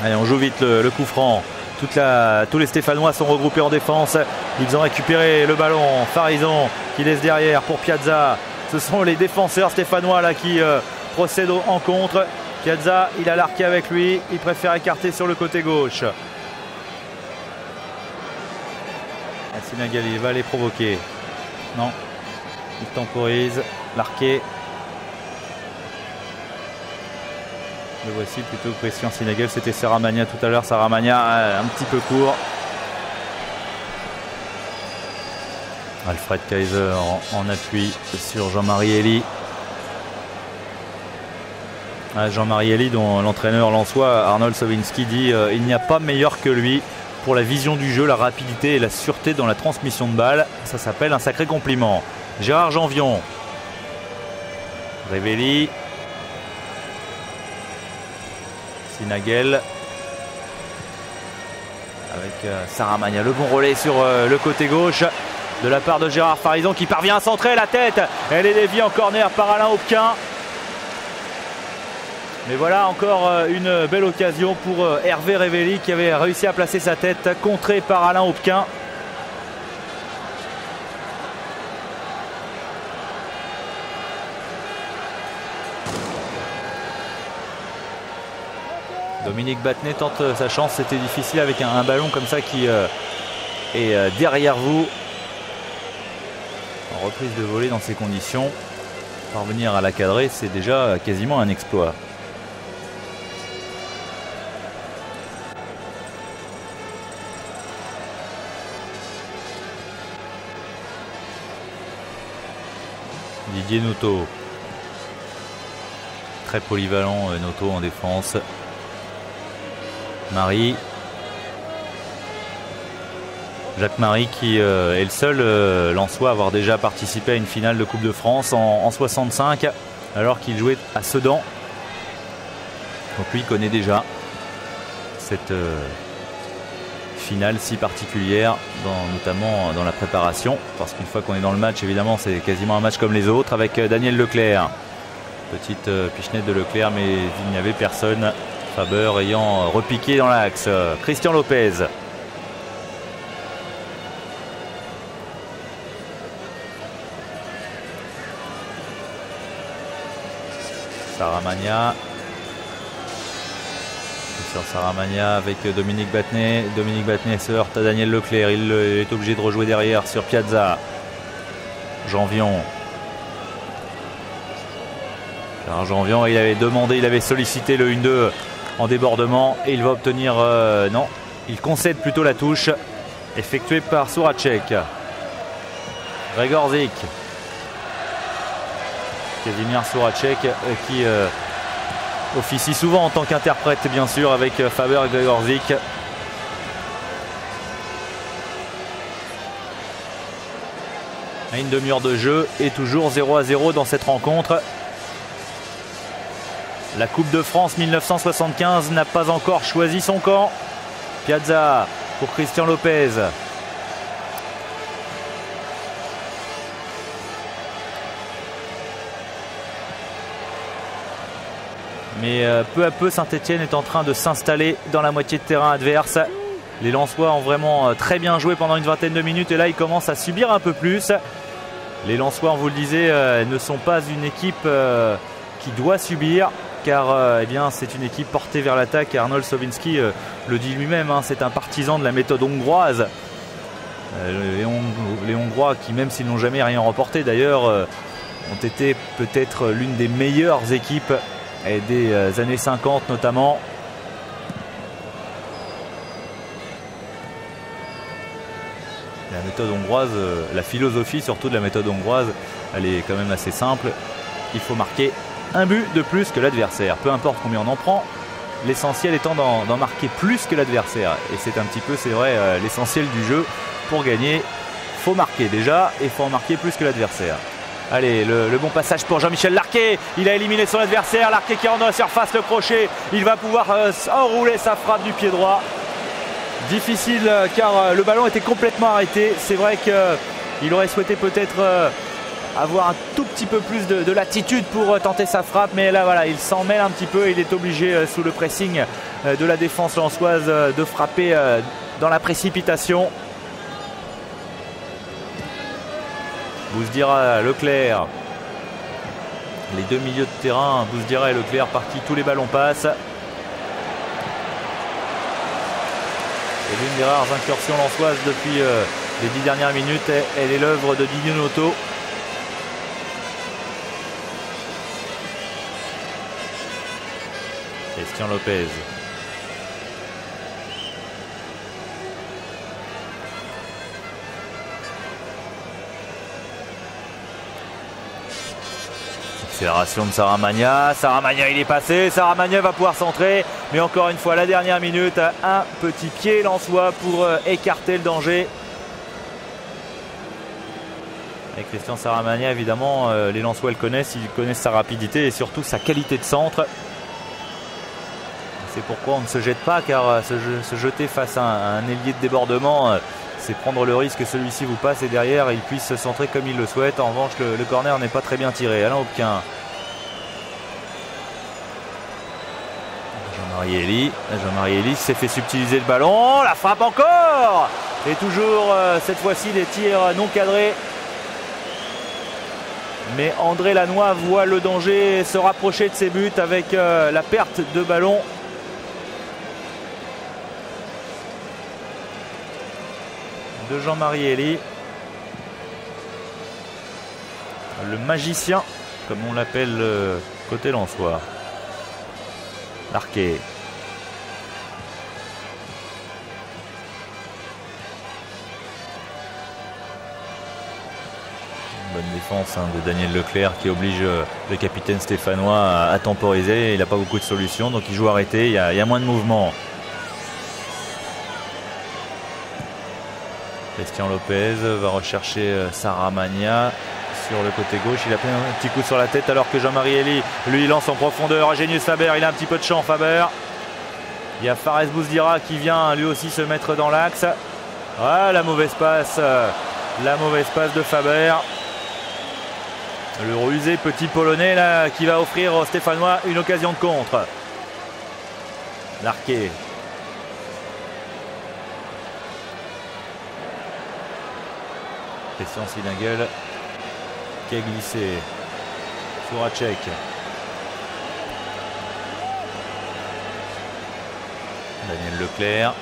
Allez, on joue vite le coup franc. Tous les Stéphanois sont regroupés en défense. Ils ont récupéré le ballon. Farison qui laisse derrière pour Piazza. Ce sont les défenseurs stéphanois là qui procèdent en contre. Piazza, il a l'arqué avec lui. Il préfère écarter sur le côté gauche. Sinagali va les provoquer. Non. Il temporise. L'arqué. Le voici plutôt que Christian Sinagali. C'était Saramagna tout à l'heure. Saramagna un petit peu court. Alfred Kaiser en appui sur Jean-Marie Elie. Jean-Marie Elie, dont l'entraîneur lensois Arnold Sowinski dit il n'y a pas meilleur que lui pour la vision du jeu, la rapidité et la sûreté dans la transmission de balle. Ça s'appelle un sacré compliment. Gérard Janvion. Révéli. Sinagel. Avec Saramagna. Le bon relais sur le côté gauche de la part de Gérard Farison qui parvient à centrer la tête. Elle est déviée en corner par Alain Hopquin. Mais voilà encore une belle occasion pour Hervé Révéli qui avait réussi à placer sa tête, contré par Alain Hopquin. Dominique Battenet tente sa chance, c'était difficile avec un ballon comme ça qui est derrière vous. En reprise de volée dans ces conditions, parvenir à la cadrer, c'est déjà quasiment un exploit. Didier Noto, très polyvalent Noto en défense. Marie, Jacques Marie qui est le seul lensois à avoir déjà participé à une finale de Coupe de France en 65 alors qu'il jouait à Sedan. Donc lui connaît déjà cette finale si particulière, notamment dans la préparation, parce qu'une fois qu'on est dans le match, évidemment c'est quasiment un match comme les autres, avec Daniel Leclerc. Petite pichenette de Leclerc, mais il n'y avait personne. Faber ayant repiqué dans l'axe. Christian Lopez. Saramagna. Sur Saramagna avec Dominique Battenet. Dominique Battenet se heurte à Daniel Leclerc. Il est obligé de rejouer derrière sur Piazza. Janvion. Alors Janvion, il avait demandé, il avait sollicité le 1-2 en débordement et il va obtenir non, il concède plutôt la touche effectuée par Souracek. Gregorzik. Kazimierz Souracek qui officie souvent en tant qu'interprète bien sûr avec Faber et Gregorzik. À une demi-heure de jeu et toujours 0-0 dans cette rencontre. La Coupe de France 1975 n'a pas encore choisi son camp. Piazza pour Christian Lopez. Mais peu à peu, Saint-Etienne est en train de s'installer dans la moitié de terrain adverse. Les Lensois ont vraiment très bien joué pendant une vingtaine de minutes et là, ils commencent à subir un peu plus. Les Lensois, on vous le disait, ne sont pas une équipe qui doit subir. Car eh bien, c'est une équipe portée vers l'attaque. Arnold Sowinski le dit lui-même, hein, c'est un partisan de la méthode hongroise. Les Hongrois qui, même s'ils n'ont jamais rien remporté d'ailleurs, ont été peut-être l'une des meilleures équipes des années 50 notamment. La méthode hongroise, la philosophie surtout de la méthode hongroise, elle est quand même assez simple. Il faut marquer un but de plus que l'adversaire, peu importe combien on en prend, l'essentiel étant d'en marquer plus que l'adversaire. Et c'est un petit peu, c'est vrai, l'essentiel du jeu. Pour gagner, faut marquer déjà et faut en marquer plus que l'adversaire. Allez, le bon passage pour Jean-Michel Larquet. Il a éliminé son adversaire. Larquet qui rentre dans la surface, le crochet. Il va pouvoir enrouler sa frappe du pied droit. Difficile car le ballon était complètement arrêté. C'est vrai qu'il aurait souhaité peut-être avoir un tout petit peu plus de latitude pour tenter sa frappe. Mais là, voilà, il s'en mêle un petit peu. Il est obligé, sous le pressing de la défense lensoise, de frapper dans la précipitation. Bouzdira, Leclerc. Les deux milieux de terrain, Bouzdira et Leclerc, par qui tous les ballons passent. Et l'une des rares incursions lensoises depuis les 10 dernières minutes, elle est l'œuvre de Di Donato. Christian Lopez. Accélération de Saramagna. Saramagna, il est passé. Saramagna va pouvoir centrer. Mais encore une fois, la dernière minute, un petit pied lensois pour écarter le danger. Et Christian Saramagna, évidemment, les Lensois le connaissent. Ils connaissent sa rapidité et surtout sa qualité de centre. C'est pourquoi on ne se jette pas, car se jeter face à un ailier de débordement, c'est prendre le risque que celui-ci vous passe et derrière il puisse se centrer comme il le souhaite. En revanche, le corner n'est pas très bien tiré. Alain Hopquin. Jean-Marie Elie. Jean-Marie Elie s'est fait subtiliser le ballon. La frappe encore. Et toujours cette fois-ci des tirs non cadrés. Mais André Lannoy voit le danger se rapprocher de ses buts avec la perte de ballon. De Jean-Marie Elie, le magicien, comme on l'appelle côté lensois. Larquet. Bonne défense de Daniel Leclerc qui oblige le capitaine stéphanois à temporiser. Il n'a pas beaucoup de solutions, donc il joue arrêté, il y a moins de mouvement. Christian Lopez va rechercher Saramagna sur le côté gauche. Il a pris un petit coup sur la tête alors que Jean-Marie Elie, lui, lance en profondeur. Agenius Faber, il a un petit peu de champ, Faber. Il y a Fares Bouzdira qui vient lui aussi se mettre dans l'axe. Ah, la mauvaise passe de Faber. Le rusé petit polonais là qui va offrir aux Stéphanois une occasion de contre. Larquet. Christian Sinagel qui a glissé. Suracek. Daniel Leclerc.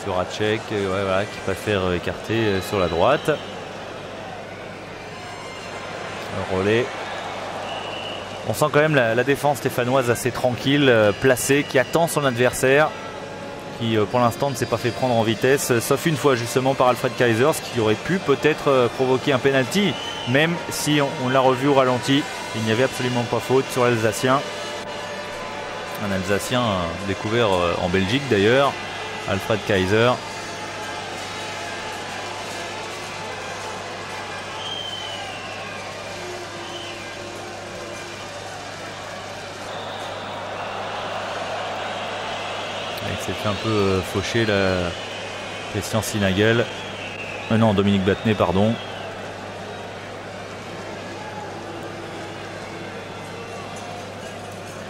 Suracek, voilà, qui préfère écarter sur la droite. Le relais. On sent quand même la défense stéphanoise assez tranquille, placée, qui attend son adversaire, qui pour l'instant ne s'est pas fait prendre en vitesse, sauf une fois justement par Alfred Kaiser, ce qui aurait pu peut-être provoquer un penalty, même si on l'a revu au ralenti. Il n'y avait absolument pas faute sur l'Alsacien. Un Alsacien découvert en Belgique d'ailleurs, Alfred Kaiser. Il s'est fait un peu faucher la Christian Sinagel. Non, Dominique Battenet, pardon.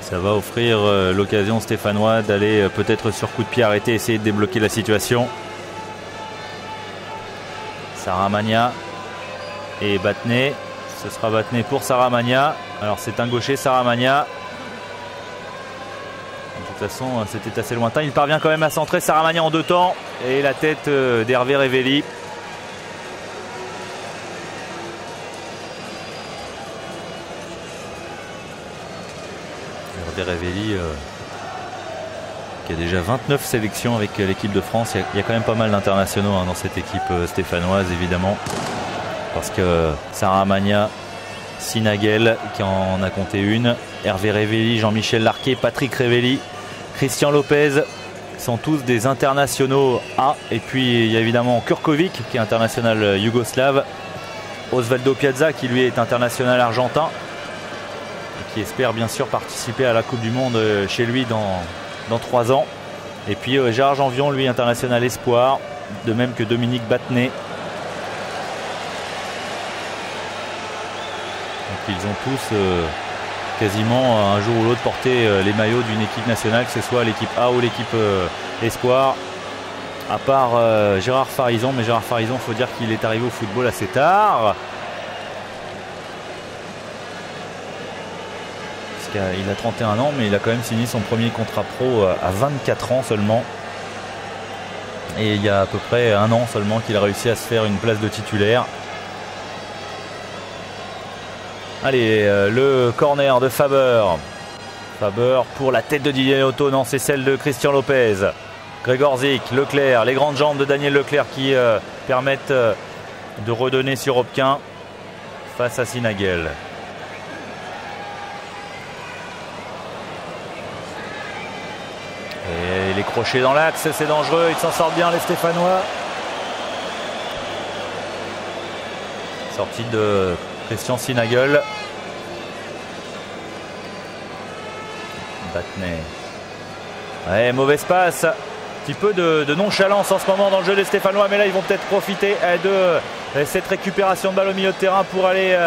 Ça va offrir l'occasion stéphanois d'aller peut-être sur coup de pied arrêté, essayer de débloquer la situation. Saramagna et Battenet. Ce sera Battenet pour Saramagna. Alors c'est un gaucher, Saramagna. De toute façon, c'était assez lointain. Il parvient quand même à centrer Saramagna en deux temps. Et la tête d'Hervé Révelli. Hervé Révelli qui a déjà 29 sélections avec l'équipe de France. Il y a quand même pas mal d'internationaux dans cette équipe stéphanoise, évidemment. Parce que Saramagna, Sinagel qui en a compté une, Hervé Révelli, Jean-Michel Larquet, Patrick Révelli, Christian Lopez sont tous des internationaux A. Et puis il y a évidemment Kurkovic qui est international yougoslave. Osvaldo Piazza qui lui est international argentin et qui espère bien sûr participer à la Coupe du Monde chez lui dans 3 ans. Et puis Gérard Janvion, lui, international espoir, de même que Dominique Battenet. Donc ils ont tous quasiment un jour ou l'autre porté les maillots d'une équipe nationale, que ce soit l'équipe A ou l'équipe espoir. À part Gérard Farison, mais Gérard Farison, il faut dire qu'il est arrivé au football assez tard. Il a 31 ans, mais il a quand même signé son premier contrat pro à 24 ans seulement. Et il y a à peu près 1 an seulement qu'il a réussi à se faire une place de titulaire. Allez, le corner de Faber. Faber pour la tête de Didier Otto. Non, c'est celle de Christian Lopez. Gregorzik, Leclerc, les grandes jambes de Daniel Leclerc qui permettent de redonner sur Hopquin face à Sinagel. Et les crochets dans l'axe, c'est dangereux, ils s'en sortent bien les Stéphanois. Sortie de Christian Sinagel. Battenet. Ouais, mauvaise passe. Un petit peu de nonchalance en ce moment dans le jeu des Stéphanois, mais là ils vont peut-être profiter de cette récupération de balle au milieu de terrain pour aller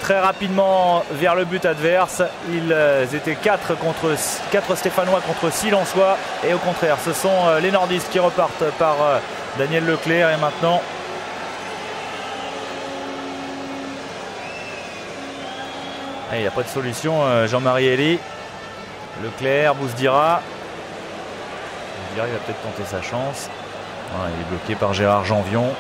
très rapidement vers le but adverse. Ils étaient 4 Stéphanois contre 6 Lensois, et au contraire ce sont les nordistes qui repartent par Daniel Leclerc. Et maintenant il n'y a pas de solution. Jean-Marie Elie, Leclerc, Bousdira. Il va peut-être tenter sa chance. Voilà, il est bloqué par Gérard Janvion.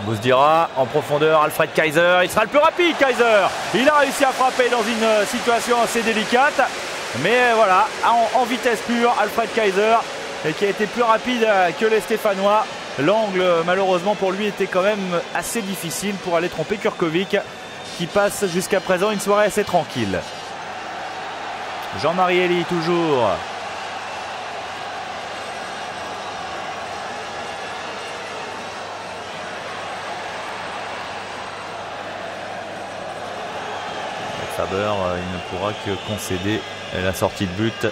Bousdira en profondeur, Alfred Kaiser, il sera le plus rapide. Kaiser, il a réussi à frapper dans une situation assez délicate, mais voilà, en vitesse pure, Alfred Kaiser, et qui a été plus rapide que les Stéphanois. L'angle malheureusement pour lui était quand même assez difficile pour aller tromper Kurkovic, qui passe jusqu'à présent une soirée assez tranquille. Jean-Marie Elie toujours. Faber, il ne pourra que concéder la sortie de but.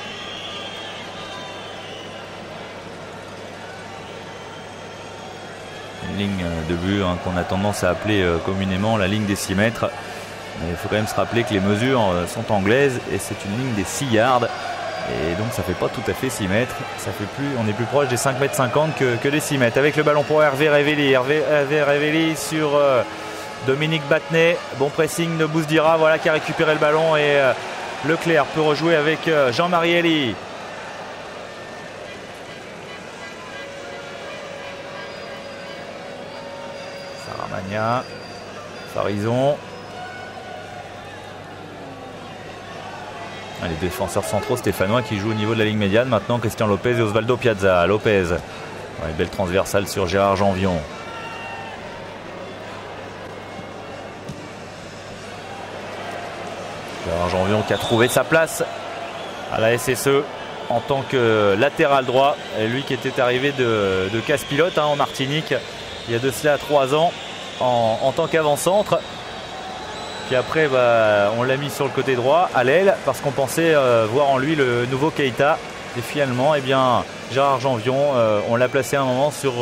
Une ligne de but qu'on a tendance à appeler communément la ligne des 6 mètres. Mais il faut quand même se rappeler que les mesures sont anglaises et c'est une ligne des 6 yards. Et donc ça fait pas tout à fait 6 mètres. Ça fait on est plus proche des 5,50 m que des 6 mètres. Avec le ballon pour Hervé Révéli. Hervé Révéli sur Dominique Battenet, bon pressing de Bousdira, voilà, qui a récupéré le ballon, et Leclerc peut rejouer avec Jean-Marie Elie. Saramagna, Farison. Les défenseurs centraux stéphanois qui jouent au niveau de la ligne médiane. Maintenant Christian Lopez et Osvaldo Piazza. Lopez, ouais, belle transversale sur Gérard Janvion. Gérard Janvion qui a trouvé sa place à la SSE en tant que latéral droit. Et lui qui était arrivé de casse-pilote en Martinique il y a de cela 3 ans en tant qu'avant-centre. Puis après on l'a mis sur le côté droit à l'aile parce qu'on pensait voir en lui le nouveau Keita. Et finalement Gérard Janvion, on l'a placé un moment sur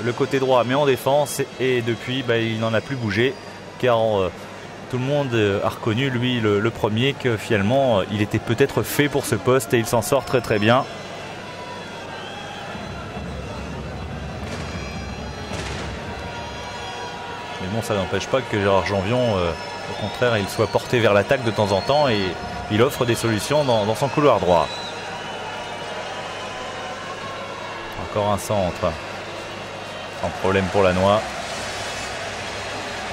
le côté droit mais en défense, et depuis il n'en a plus bougé, car tout le monde a reconnu, lui le premier, que finalement il était peut-être fait pour ce poste, et il s'en sort très très bien. Mais bon, ça n'empêche pas que Gérard Janvion, au contraire, il soit porté vers l'attaque de temps en temps, et il offre des solutions dans son couloir droit. Encore un centre sans problème pour Lannoy.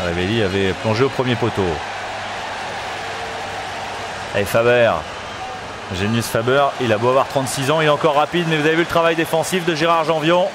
Révéli avait plongé au premier poteau. Allez, Faber. Genius Faber, il a beau avoir 36 ans, il est encore rapide, mais vous avez vu le travail défensif de Gérard Janvion.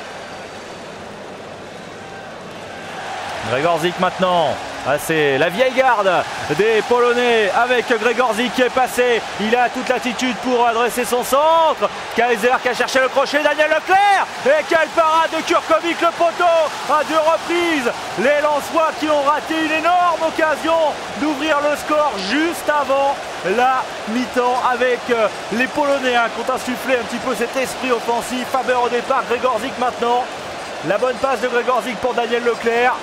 Gregorzik maintenant. Ah, c'est la vieille garde des Polonais avec Grzegorzik qui est passé. Il a toute l'attitude pour adresser son centre. Kaiser qui a cherché le crochet, Daniel Leclerc. Et quelle parade de Kurkovic, le poteau à 2 reprises. Les Lensois qui ont raté une énorme occasion d'ouvrir le score juste avant la mi-temps avec les Polonais qui ont insufflé un petit peu cet esprit offensif. Faber au départ, Grzegorzik maintenant. La bonne passe de Grzegorzik pour Daniel Leclerc.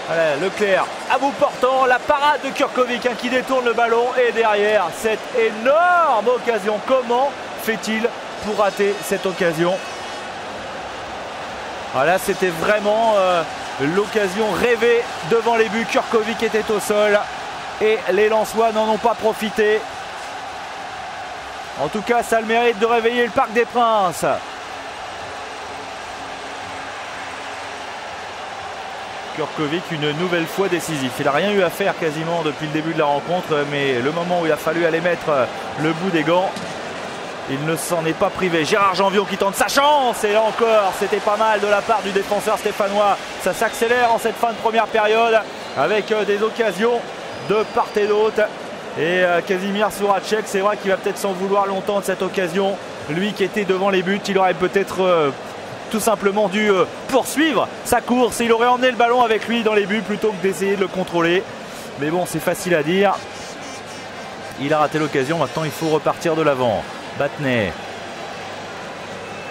Voilà, Leclerc à bout portant, la parade de Kurkovic qui détourne le ballon et derrière cette énorme occasion. Comment fait-il pour rater cette occasion? Voilà, c'était vraiment l'occasion rêvée devant les buts. Kurkovic était au sol et les Lensois n'en ont pas profité. En tout cas, ça a le mérite de réveiller le Parc des Princes. Kurkovic une nouvelle fois décisif. Il n'a rien eu à faire quasiment depuis le début de la rencontre, mais le moment où il a fallu aller mettre le bout des gants, il ne s'en est pas privé. Gérard Janvion qui tente sa chance, et là encore c'était pas mal de la part du défenseur stéphanois. Ça s'accélère en cette fin de première période avec des occasions de part et d'autre. Et Kazimierz Souratchek, c'est vrai qu'il va peut-être s'en vouloir longtemps de cette occasion. Lui qui était devant les buts, il aurait peut-être tout simplement dû poursuivre sa course. Il aurait emmené le ballon avec lui dans les buts plutôt que d'essayer de le contrôler. Mais bon, c'est facile à dire. Il a raté l'occasion. Maintenant, il faut repartir de l'avant. Batney.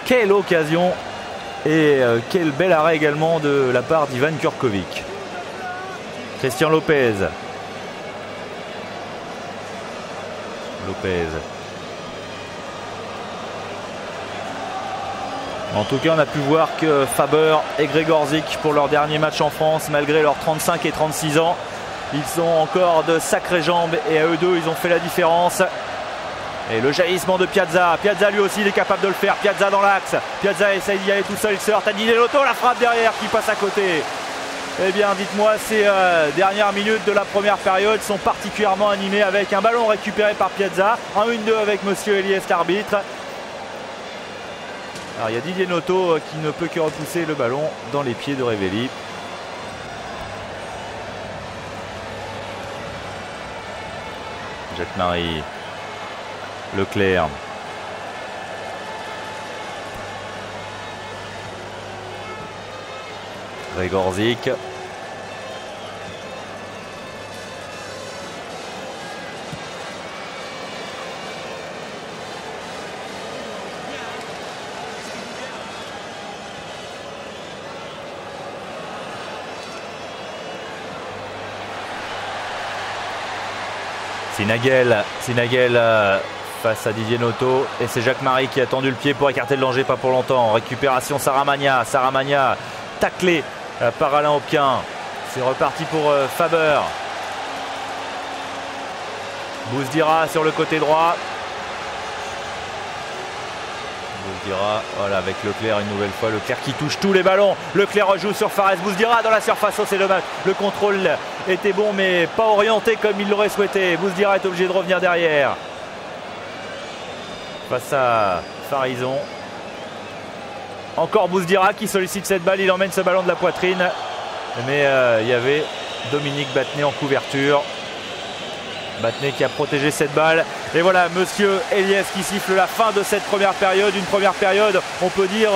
Quelle occasion. Et quel bel arrêt également de la part d'Ivan Kurkovic. Christian Lopez. En tout cas, on a pu voir que Faber et Grzegorzik, pour leur dernier match en France, malgré leurs 35 et 36 ans, ils ont encore de sacrées jambes et à eux deux, ils ont fait la différence. Et le jaillissement de Piazza. Piazza lui aussi, il est capable de le faire. Piazza dans l'axe. Piazza essaye d'y aller tout seul. Il se heurte à Dinelotto. La frappe derrière qui passe à côté. Eh bien, dites-moi, ces dernières minutes de la première période sont particulièrement animées avec un ballon récupéré par Piazza. 1-1-2 avec Monsieur Eliès, l'arbitre. Alors il y a Didier Noto qui ne peut que repousser le ballon dans les pieds de Revelli. Jacques-Marie. Leclerc. Grzegorzik. Sinagel face à Didier Noto et c'est Jacques-Marie qui a tendu le pied pour écarter le danger, pas pour longtemps. Récupération Saramagna taclé par Alain Hopquin. C'est reparti pour Faber. Bouzdira sur le côté droit. Bouzdira, voilà, avec Leclerc une nouvelle fois. Leclerc qui touche tous les ballons. Leclerc rejoue sur Fares. Bouzdira dans la surface. Oh, c'est dommage. Le contrôle était bon, mais pas orienté comme il l'aurait souhaité. Bouzdira est obligé de revenir derrière. Face à Farison. Encore Bouzdira qui sollicite cette balle. Il emmène ce ballon de la poitrine. Mais il y avait Dominique Batney en couverture. Batney qui a protégé cette balle. Et voilà, Monsieur Eliès qui siffle la fin de cette première période. Une première période, on peut dire,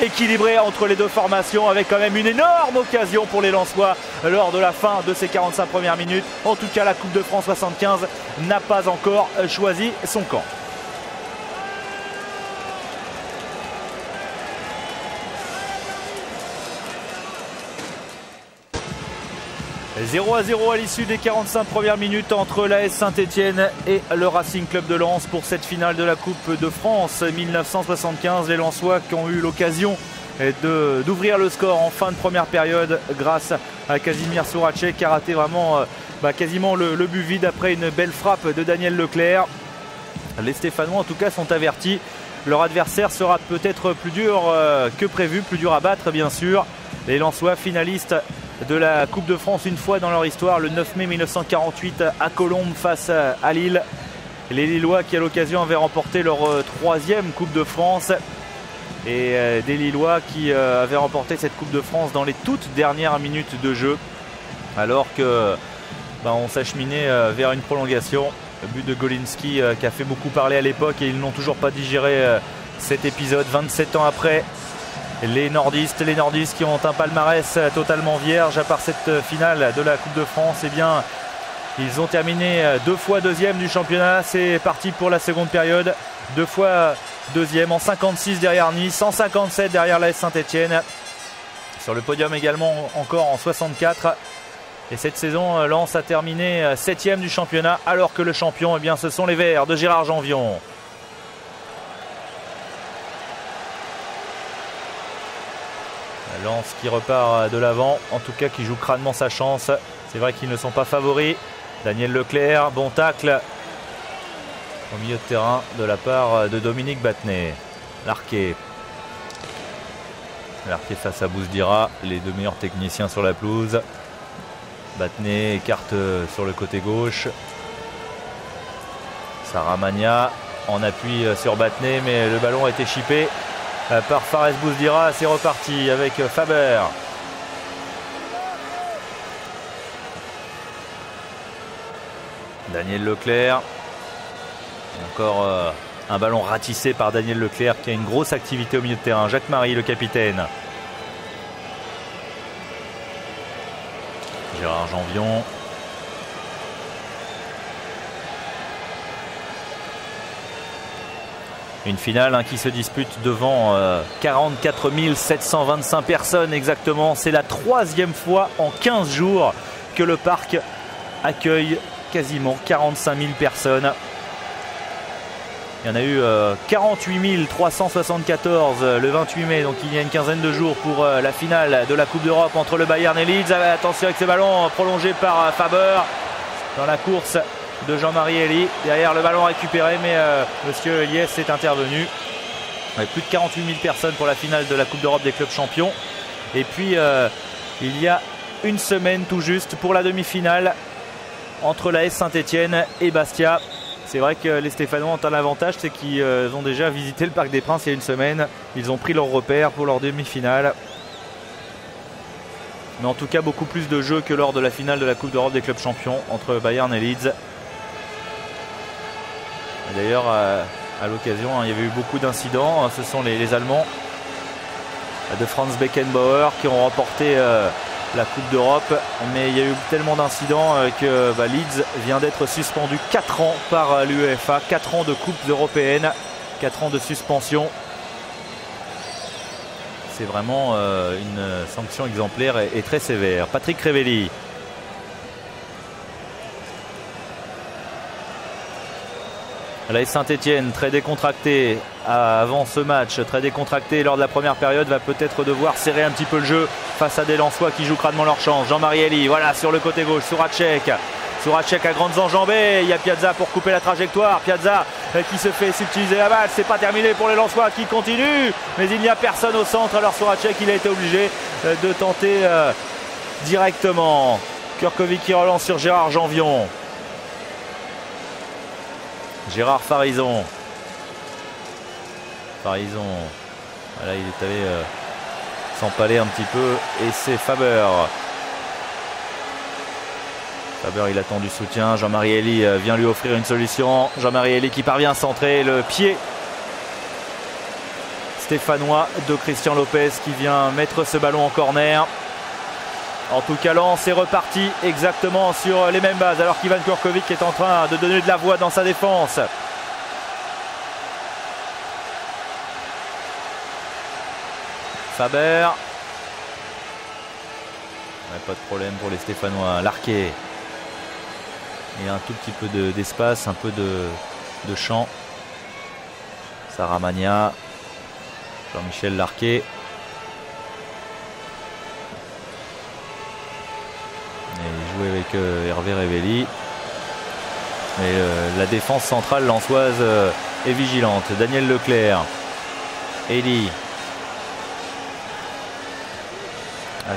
équilibrée entre les deux formations, avec quand même une énorme occasion pour les Lensois lors de la fin de ces 45 premières minutes. En tout cas, la Coupe de France 75 n'a pas encore choisi son camp. 0-0 à l'issue des 45 premières minutes entre l'AS Saint-Etienne et le Racing Club de Lens pour cette finale de la Coupe de France 1975. Les Lensois qui ont eu l'occasion d'ouvrir le score en fin de première période grâce à Kazimierz Souratchek qui a raté vraiment quasiment le but vide après une belle frappe de Daniel Leclerc. Les Stéphanois en tout cas sont avertis. Leur adversaire sera peut-être plus dur que prévu, plus dur à battre bien sûr. Les Lensois finalistes de la Coupe de France une fois dans leur histoire, le 9 mai 1948 à Colombes face à Lille. Les Lillois qui à l'occasion avaient remporté leur troisième Coupe de France. et des Lillois qui avaient remporté cette Coupe de France dans les toutes dernières minutes de jeu, alors que on s'acheminait vers une prolongation. Le but de Golinski qui a fait beaucoup parler à l'époque, et ils n'ont toujours pas digéré cet épisode 27 ans après. Les nordistes qui ont un palmarès totalement vierge, à part cette finale de la Coupe de France, eh bien ils ont terminé 2 fois deuxième du championnat. C'est parti pour la seconde période. 2 fois deuxième, en 56 derrière Nice, en 57 derrière l'AS Saint-Etienne. Sur le podium également encore en 64. Et cette saison, Lens a terminé 7e du championnat, alors que le champion, eh bien, ce sont les Verts de Gérard Janvion. Lens qui repart de l'avant, en tout cas qui joue crânement sa chance. C'est vrai qu'ils ne sont pas favoris. Daniel Leclerc, bon tacle au milieu de terrain de la part de Dominique Battenet. Larquet face à Bouzdira, les 2 meilleurs techniciens sur la pelouse. Battenet écarte sur le côté gauche. Saramagna en appui sur Battenet, mais le ballon a été chippé par Fares Bouzdira. C'est reparti avec Faber. Daniel Leclerc. Encore un ballon ratissé par Daniel Leclerc qui a une grosse activité au milieu de terrain. Jacques Marie, le capitaine. Gérard Janvion. Une finale qui se dispute devant 44 725 personnes exactement. C'est la 3e fois en 15 jours que le parc accueille quasiment 45 000 personnes. Il y en a eu 48 374 le 28 mai, donc il y a une quinzaine de jours, pour la finale de la Coupe d'Europe entre le Bayern et Leeds. Attention avec ce ballon prolongé par Faber dans la course de Jean-Marie Elie. Derrière, le ballon récupéré, mais monsieur Eliès est intervenu. Avec plus de 48 000 personnes pour la finale de la Coupe d'Europe des clubs champions. Et puis il y a une semaine tout juste pour la demi-finale entre l'AS Saint-Etienne et Bastia. C'est vrai que les Stéphanois ont un avantage, c'est qu'ils ont déjà visité le Parc des Princes il y a une semaine. Ils ont pris leur repère pour leur demi-finale. Mais en tout cas, beaucoup plus de jeux que lors de la finale de la Coupe d'Europe des clubs champions entre Bayern et Leeds. D'ailleurs, à l'occasion, il y avait eu beaucoup d'incidents. Ce sont les Allemands de Franz Beckenbauer qui ont remporté la Coupe d'Europe, mais il y a eu tellement d'incidents que Leeds vient d'être suspendu 4 ans par l'UEFA, 4 ans de Coupes européennes, 4 ans de suspension. C'est vraiment une sanction exemplaire et très sévère. Patrick Révelli. L'AS Saint-Etienne, très décontracté avant ce match, très décontracté lors de la première période, va peut-être devoir serrer un petit peu le jeu face à des Lensois qui jouent crânement leur chance. Jean-Marie Elie, voilà, sur le côté gauche, Souracek à grandes enjambées. Il y a Piazza pour couper la trajectoire. Piazza qui se fait subtiliser la balle. C'est pas terminé pour les Lensois qui continuent, mais il n'y a personne au centre. Alors Souracek, il a été obligé de tenter directement. Kurkovic qui relance sur Gérard Janvion. Gérard Farison. Voilà, il est allé s'empaler un petit peu, et c'est Faber. Faber, il attend du soutien. Jean-Marie Elie vient lui offrir une solution. Jean-Marie Elie qui parvient à centrer le pied stéphanois de Christian Lopez qui vient mettre ce ballon en corner. En tout cas, Lens est reparti exactement sur les mêmes bases, alors qu'Ivan Kurkovic est en train de donner de la voix dans sa défense. Faber. Pas de problème pour les Stéphanois. Larquet. Il y a un tout petit peu d'espace, un peu de champ. Saramagna. Jean-Michel Larquet. Il jouait avec Hervé Révelli. Mais la défense centrale lensoise est vigilante. Daniel Leclerc. Elie.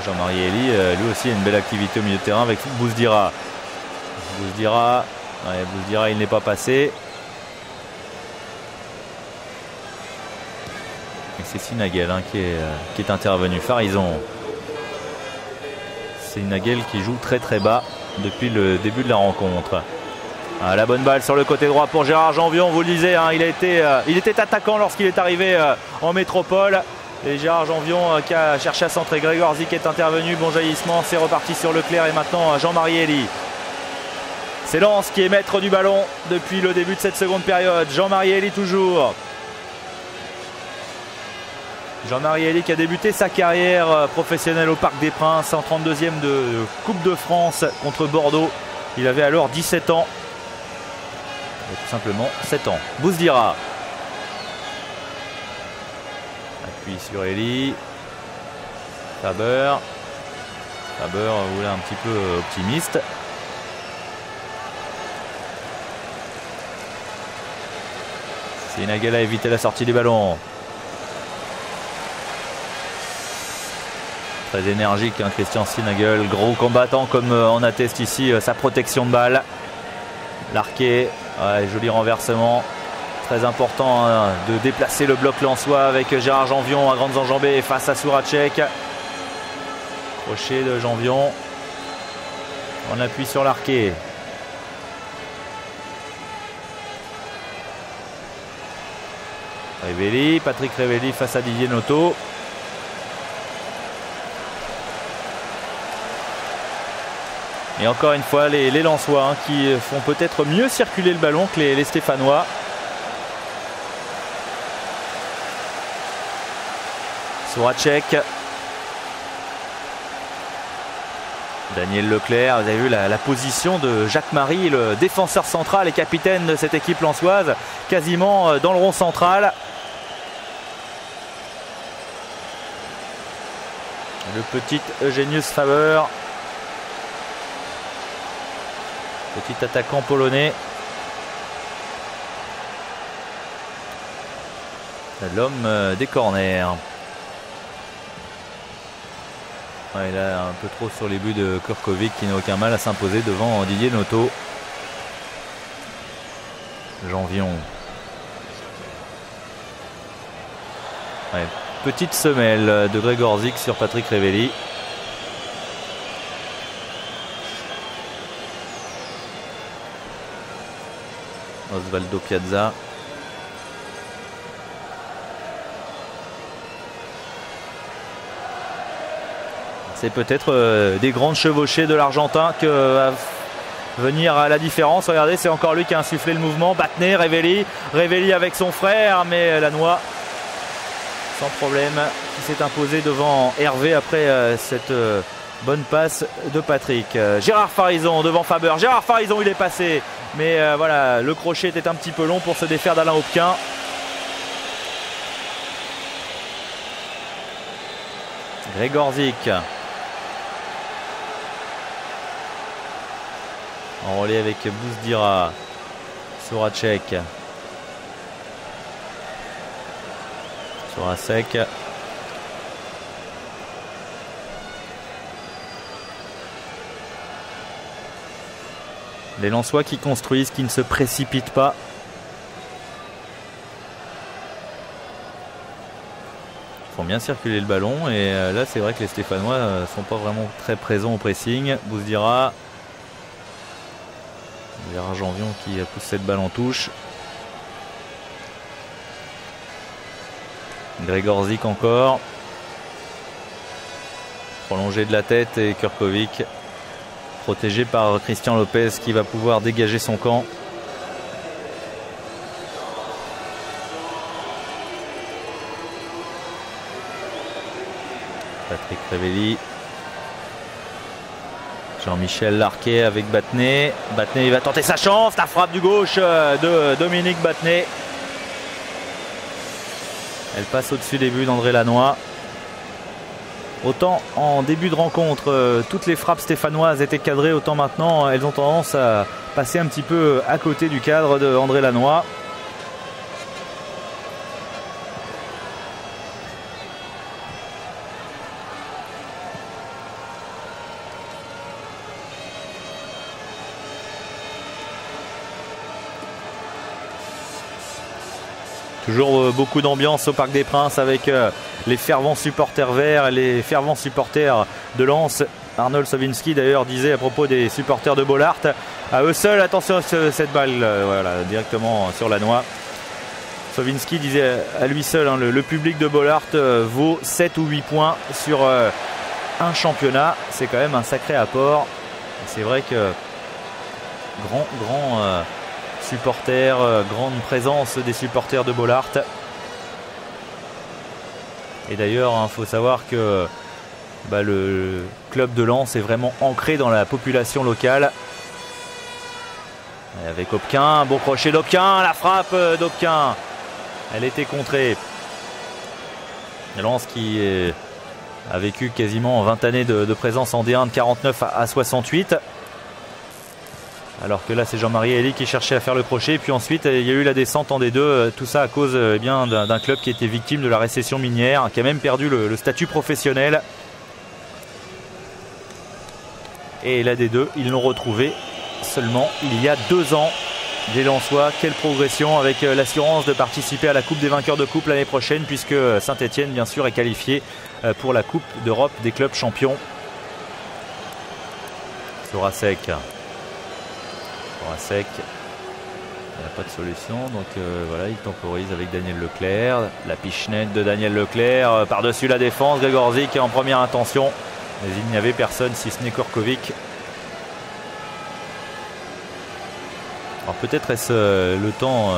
Jean-Marie Elie, lui aussi a une belle activité au milieu de terrain avec Bouzdira. Bouzdira, il n'est pas passé. Et c'est Sinagel qui est intervenu. Farison. Sinagel qui joue très très bas depuis le début de la rencontre. La bonne balle sur le côté droit pour Gérard Janvion, vous le disiez, il était attaquant lorsqu'il est arrivé en métropole. Et Gérard Janvion qui a cherché à centrer. Grégoire Zic est intervenu, bon jaillissement, c'est reparti sur Leclerc et maintenant Jean-Marie Elie. C'est Lens qui est maître du ballon depuis le début de cette seconde période. Jean-Marie Elie toujours. Jean-Marie Elie qui a débuté sa carrière professionnelle au Parc des Princes en 32e de Coupe de France contre Bordeaux. Il avait alors 17 ans. Et tout simplement 7 ans. Bouzdira. Appui sur Elie. Faber. Faber voilà, un petit peu optimiste. Sinagel a évité la sortie du ballon. Très énergique Christian Sinagel, gros combattant comme on atteste ici sa protection de balle. Larqué, joli renversement. Très important de déplacer le bloc lensois avec Gérard Janvion à grandes enjambées face à Souracek. Crochet de Janvion. On appuie sur Larqué. Révelli, Patrick Révelli face à Didier Noto. Et encore une fois les Lensois qui font peut-être mieux circuler le ballon que les Stéphanois. Souracek. Daniel Leclerc, vous avez vu la position de Jacques Marie, le défenseur central et capitaine de cette équipe lensoise, quasiment dans le rond central. Le petit Eugenius Faber. Petit attaquant polonais. L'homme des corners. Il a un peu trop sur les buts de Kurkovic qui n'a aucun mal à s'imposer devant Didier Noto. Janvion. Petite semelle de Grégoire Zic sur Patrick Révelli. Osvaldo Piazza. C'est peut-être des grandes chevauchées de l'Argentin que va venir à la différence. Regardez, c'est encore lui qui a insufflé le mouvement. Battenet, Révelli. Révelli avec son frère, mais Lannoy sans problème qui s'est imposé devant Hervé après cette bonne passe de Patrick. Gérard Farison devant Faber. Gérard Farison, il est passé. Mais voilà, le crochet était un petit peu long pour se défaire d'Alain Hopquin. Grégoire Zic. Enrôlé avec Bouzdira. Souracek. Souracek. Les Lensois qui construisent, qui ne se précipitent pas. Ils font bien circuler le ballon. Et là, c'est vrai que les Stéphanois ne sont pas vraiment très présents au pressing. Bouzdira. Gérard Janvion qui pousse cette balle en touche. Grégoire Zic encore. Prolongé de la tête et Kurkovic protégé par Christian Lopez qui va pouvoir dégager son camp. Patrick Révelli. Jean-Michel Larquet avec Battenet. Battenet il va tenter sa chance. La frappe du gauche de Dominique Battenet. Elle passe au-dessus des buts d'André Lannoy. Autant en début de rencontre, toutes les frappes stéphanoises étaient cadrées, autant maintenant elles ont tendance à passer un petit peu à côté du cadre de André Lannoy. Toujours beaucoup d'ambiance au Parc des Princes avec les fervents supporters verts et les fervents supporters de Lens. Arnold Sowinski d'ailleurs disait à propos des supporters de Bollaert, à eux seuls, attention à cette balle, voilà, directement sur la noix. Sowinski disait à lui seul, hein, le public de Bollaert vaut 7 ou 8 points sur un championnat. C'est quand même un sacré apport. C'est vrai que grand supporter, grande présence des supporters de Bollaert. Et d'ailleurs, il faut savoir que le club de Lens est vraiment ancré dans la population locale. Et avec Hopquin, bon crochet d'Hopquin, la frappe d'Hopquin. Elle était contrée. Lens qui a vécu quasiment 20 années de présence en D1 de 49 à 68. Alors que là c'est Jean-Marie Elie qui cherchait à faire le crochet. Puis ensuite il y a eu la descente en D2. Tout ça à cause d'un club qui était victime de la récession minière, qui a même perdu le statut professionnel. Et la D2, ils l'ont retrouvé seulement il y a 2 ans. Les Lensois, quelle progression, avec l'assurance de participer à la Coupe des vainqueurs de coupe l'année prochaine, puisque Saint-Etienne bien sûr est qualifié pour la Coupe d'Europe des clubs champions. Sorasek, il n'y a pas de solution, donc voilà, il temporise avec Daniel Leclerc. La pichenette de Daniel Leclerc par-dessus la défense. Gregorzik en première intention, mais il n'y avait personne si ce n'est Korkovic. Alors peut-être est-ce le temps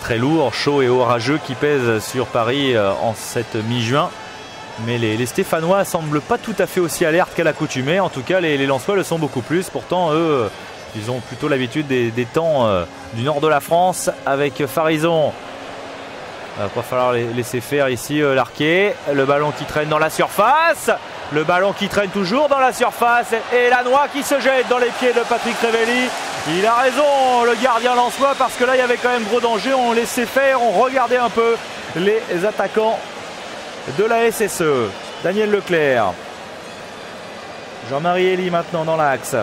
très lourd, chaud et orageux qui pèse sur Paris en cette mi-juin. Mais les Stéphanois ne semblent pas tout à fait aussi alertes qu'à l'accoutumée. En tout cas, les Lensois le sont beaucoup plus. Pourtant, eux, ils ont plutôt l'habitude des temps du nord de la France avec Farison. Il va pas falloir les laisser faire ici l'Arquet. Le ballon qui traîne dans la surface. Le ballon qui traîne toujours dans la surface. Et la noix qui se jette dans les pieds de Patrick Révelli. Il a raison, le gardien lensois, parce que là, il y avait quand même gros danger. On laissait faire, on regardait un peu les attaquants de la SSE. Daniel Leclerc. Jean-Marie Elie maintenant dans l'axe.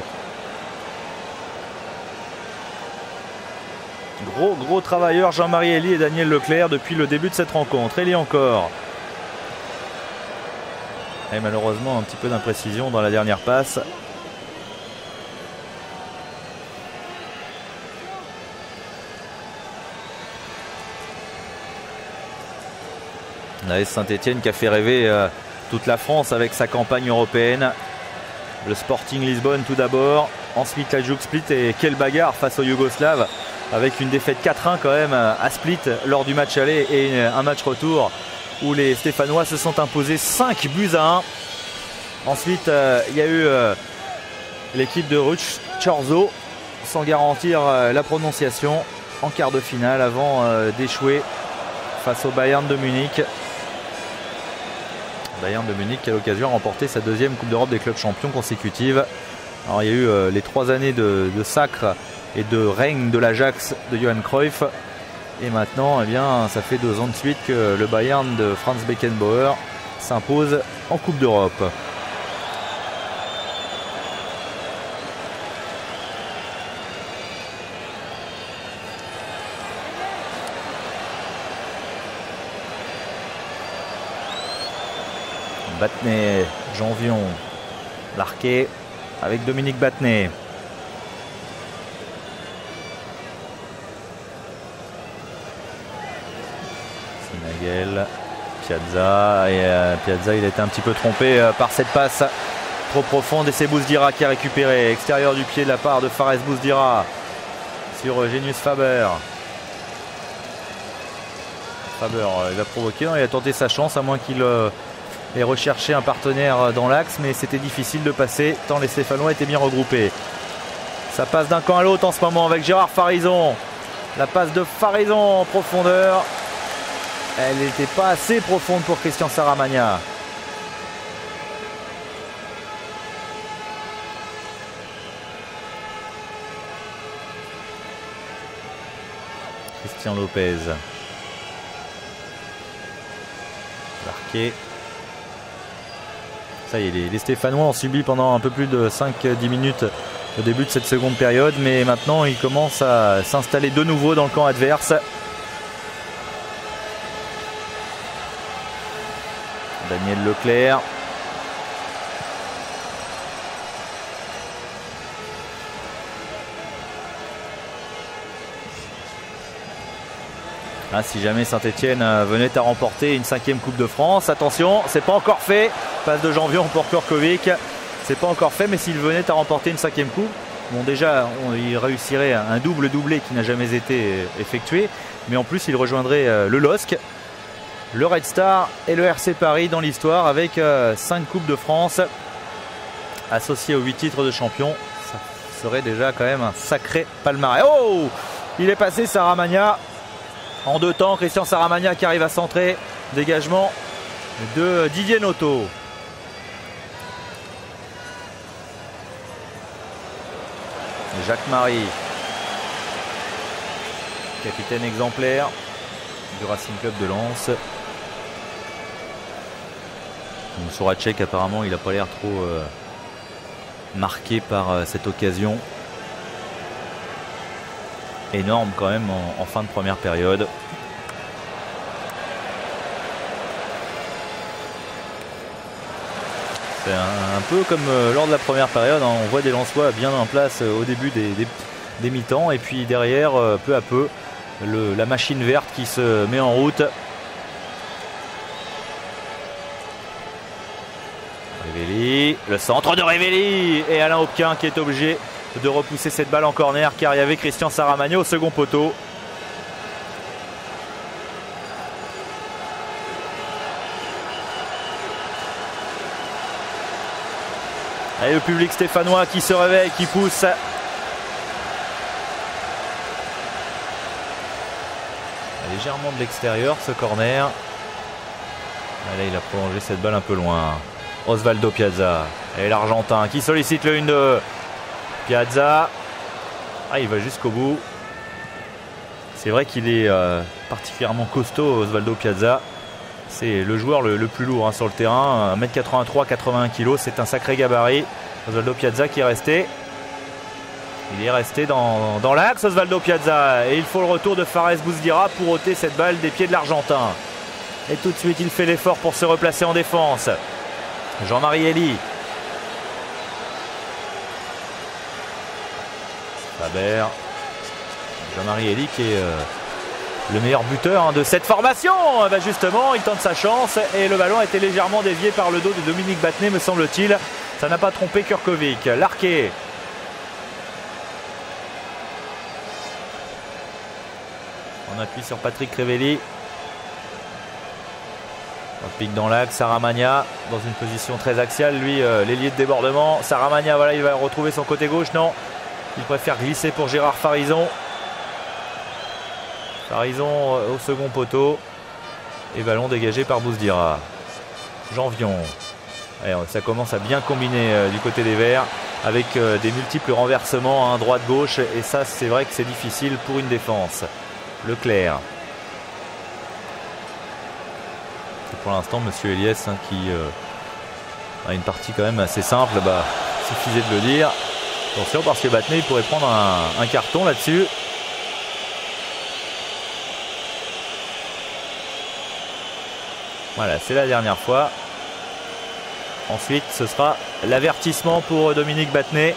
Gros travailleurs Jean-Marie Elie et Daniel Leclerc depuis le début de cette rencontre. Elie encore. Et malheureusement un petit peu d'imprécision dans la dernière passe. L'AS Saint-Etienne qui a fait rêver toute la France avec sa campagne européenne. Le Sporting Lisbonne tout d'abord. Ensuite la Juke Split, et quelle bagarre face aux Yougoslaves, avec une défaite 4-1 quand même à Split lors du match aller et un match retour où les Stéphanois se sont imposés 5-1. Ensuite il y a eu l'équipe de Ruch Chorzo, sans garantir la prononciation, en quart de finale avant d'échouer face au Bayern de Munich. Bayern de Munich qui a l'occasion de remporter sa 2e Coupe d'Europe des clubs champions consécutive. Alors il y a eu les 3 années de sacre et de règne de l'Ajax de Johan Cruyff. Et maintenant, eh bien, ça fait 2 ans de suite que le Bayern de Franz Beckenbauer s'impose en Coupe d'Europe. Battenet, Janvion, Larquet avec Dominique Battenet. Sinagel, Piazza, et Piazza il a été un petit peu trompé par cette passe trop profonde, et c'est Bouzdira qui a récupéré, extérieur du pied de la part de Fares Bouzdira sur Genius Faber. Faber il a provoqué, il a tenté sa chance, à moins qu'il ait recherché un partenaire dans l'axe, mais c'était difficile de passer tant les Stéphanois étaient bien regroupés. Ça passe d'un camp à l'autre en ce moment avec Gérard Farison. La passe de Farison en profondeur, elle n'était pas assez profonde pour Christian Saramagna. Christian Lopez. Larquet. Ça y est, les Stéphanois ont subi pendant un peu plus de 5-10 minutes au début de cette seconde période, mais maintenant ils commencent à s'installer de nouveau dans le camp adverse. Daniel Leclerc. Ah, si jamais Saint-Etienne venait à remporter une 5e Coupe de France, attention, c'est pas encore fait. Passe de Janvion pour Kurkovic. C'est pas encore fait, mais s'il venait à remporter une 5e Coupe, bon, déjà, il réussirait un doublé qui n'a jamais été effectué. Mais en plus, il rejoindrait le LOSC, le Red Star et le RC Paris dans l'histoire avec 5 Coupes de France associées aux 8 titres de champion. Ça serait déjà quand même un sacré palmarès. Oh, il est passé Saramagna. En 2 temps, Christian Saramagna qui arrive à centrer. Dégagement de Didier Noto. Jacques Marie, capitaine exemplaire du Racing Club de Lens. Soracek, apparemment, il n'a pas l'air trop marqué par cette occasion. Énorme quand même en fin de première période. C'est un peu comme lors de la première période, hein. On voit des Lensois bien en place au début des mi-temps, et puis derrière, peu à peu, la machine verte qui se met en route. Révelli, le centre de Révelli, et Alain Hopquin qui est obligé de repousser cette balle en corner car il y avait Christian Saramagna au second poteau. Et le public stéphanois qui se réveille, qui pousse. Légèrement de l'extérieur ce corner. Allez, il a prolongé cette balle un peu loin. Osvaldo Piazza et l'Argentin qui sollicite le 1-2. Piazza, il va jusqu'au bout. C'est vrai qu'il est particulièrement costaud, Osvaldo Piazza. C'est le joueur le plus lourd sur le terrain. 1m83, 81 kg, c'est un sacré gabarit. Osvaldo Piazza qui est resté. Il est resté dans l'axe, Osvaldo Piazza. Et il faut le retour de Fares Bouzdira pour ôter cette balle des pieds de l'Argentin. Et tout de suite, il fait l'effort pour se replacer en défense. Jean-Marie Elie. Faber. Jean-Marie Elie qui est le meilleur buteur de cette formation. Justement, il tente sa chance et le ballon a été légèrement dévié par le dos de Dominique Battenet, me semble-t-il. Ça n'a pas trompé Kurkovic. Larquet. On appuie sur Patrick Révelli. On pique dans l'axe. Saramagna dans une position très axiale. Lui, l'ailier de débordement. Saramagna, voilà, il va retrouver son côté gauche. Non, il préfère glisser pour Gérard Farison. Farison au second poteau. Et ballon dégagé par Bouzdira. Janvion. Et ça commence à bien combiner du côté des Verts avec des multiples renversements, droite-gauche. Et ça, c'est vrai que c'est difficile pour une défense. Leclerc. Et pour l'instant, Monsieur Eliès qui a une partie quand même assez simple. Suffisait de le dire. Attention parce que Battenet il pourrait prendre un carton là-dessus. Voilà, c'est la dernière fois. Ensuite, ce sera l'avertissement pour Dominique Battenet.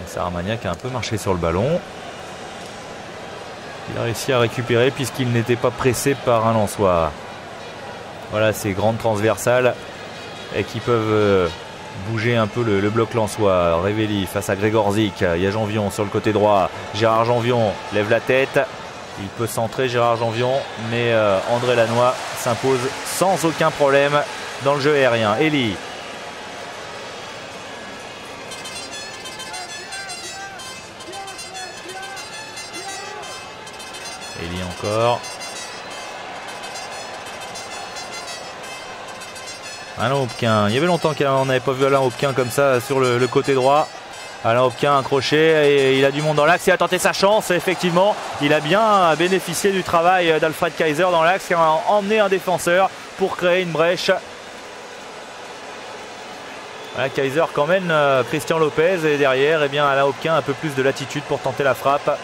Saramagna qui a un peu marché sur le ballon. Il a réussi à récupérer puisqu'il n'était pas pressé par un Lensois. Voilà, ces grandes transversales et qui peuvent bouger un peu le bloc lensois. Révelli face à Gregorzik. Il y a Janvion sur le côté droit. Gérard Janvion lève la tête. Il peut centrer Gérard Janvion, mais André Lannoy s'impose sans aucun problème dans le jeu aérien. Elie. Elie encore. Alain Hopquin. Il y avait longtemps qu'on n'avait pas vu Alain Hopquin comme ça sur le côté droit. Alain Hopquin, un crochet, et il a du monde dans l'axe. Il a tenté sa chance, effectivement. Il a bien bénéficié du travail d'Alfred Kaiser dans l'axe qui a emmené un défenseur pour créer une brèche. Voilà, Kaiser quand mène Christian Lopez et derrière, eh bien, Alain Hopquin un peu plus de latitude pour tenter la frappe.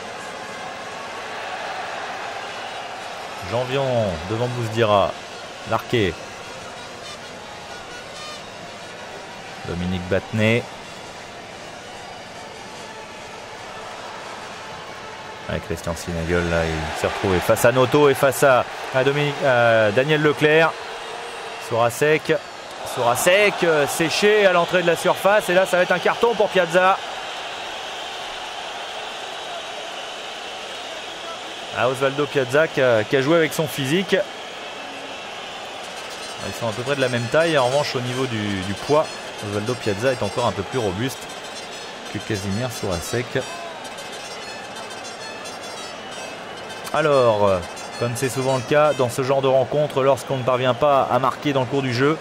Janvion devant Bousdira. Larquet. Dominique Battenet. Avec Christian Sinagel, là, il s'est retrouvé face à Noto et face à Daniel Leclerc. Sourasek. Sourasek séché à l'entrée de la surface. Et là, ça va être un carton pour Piazza. Osvaldo Piazza qui a joué avec son physique. Ils sont à peu près de la même taille. En revanche, au niveau du poids, Osvaldo Piazza est encore un peu plus robuste que Casimir Sourasek. Alors, comme c'est souvent le cas dans ce genre de rencontre, lorsqu'on ne parvient pas à marquer dans le cours du jeu,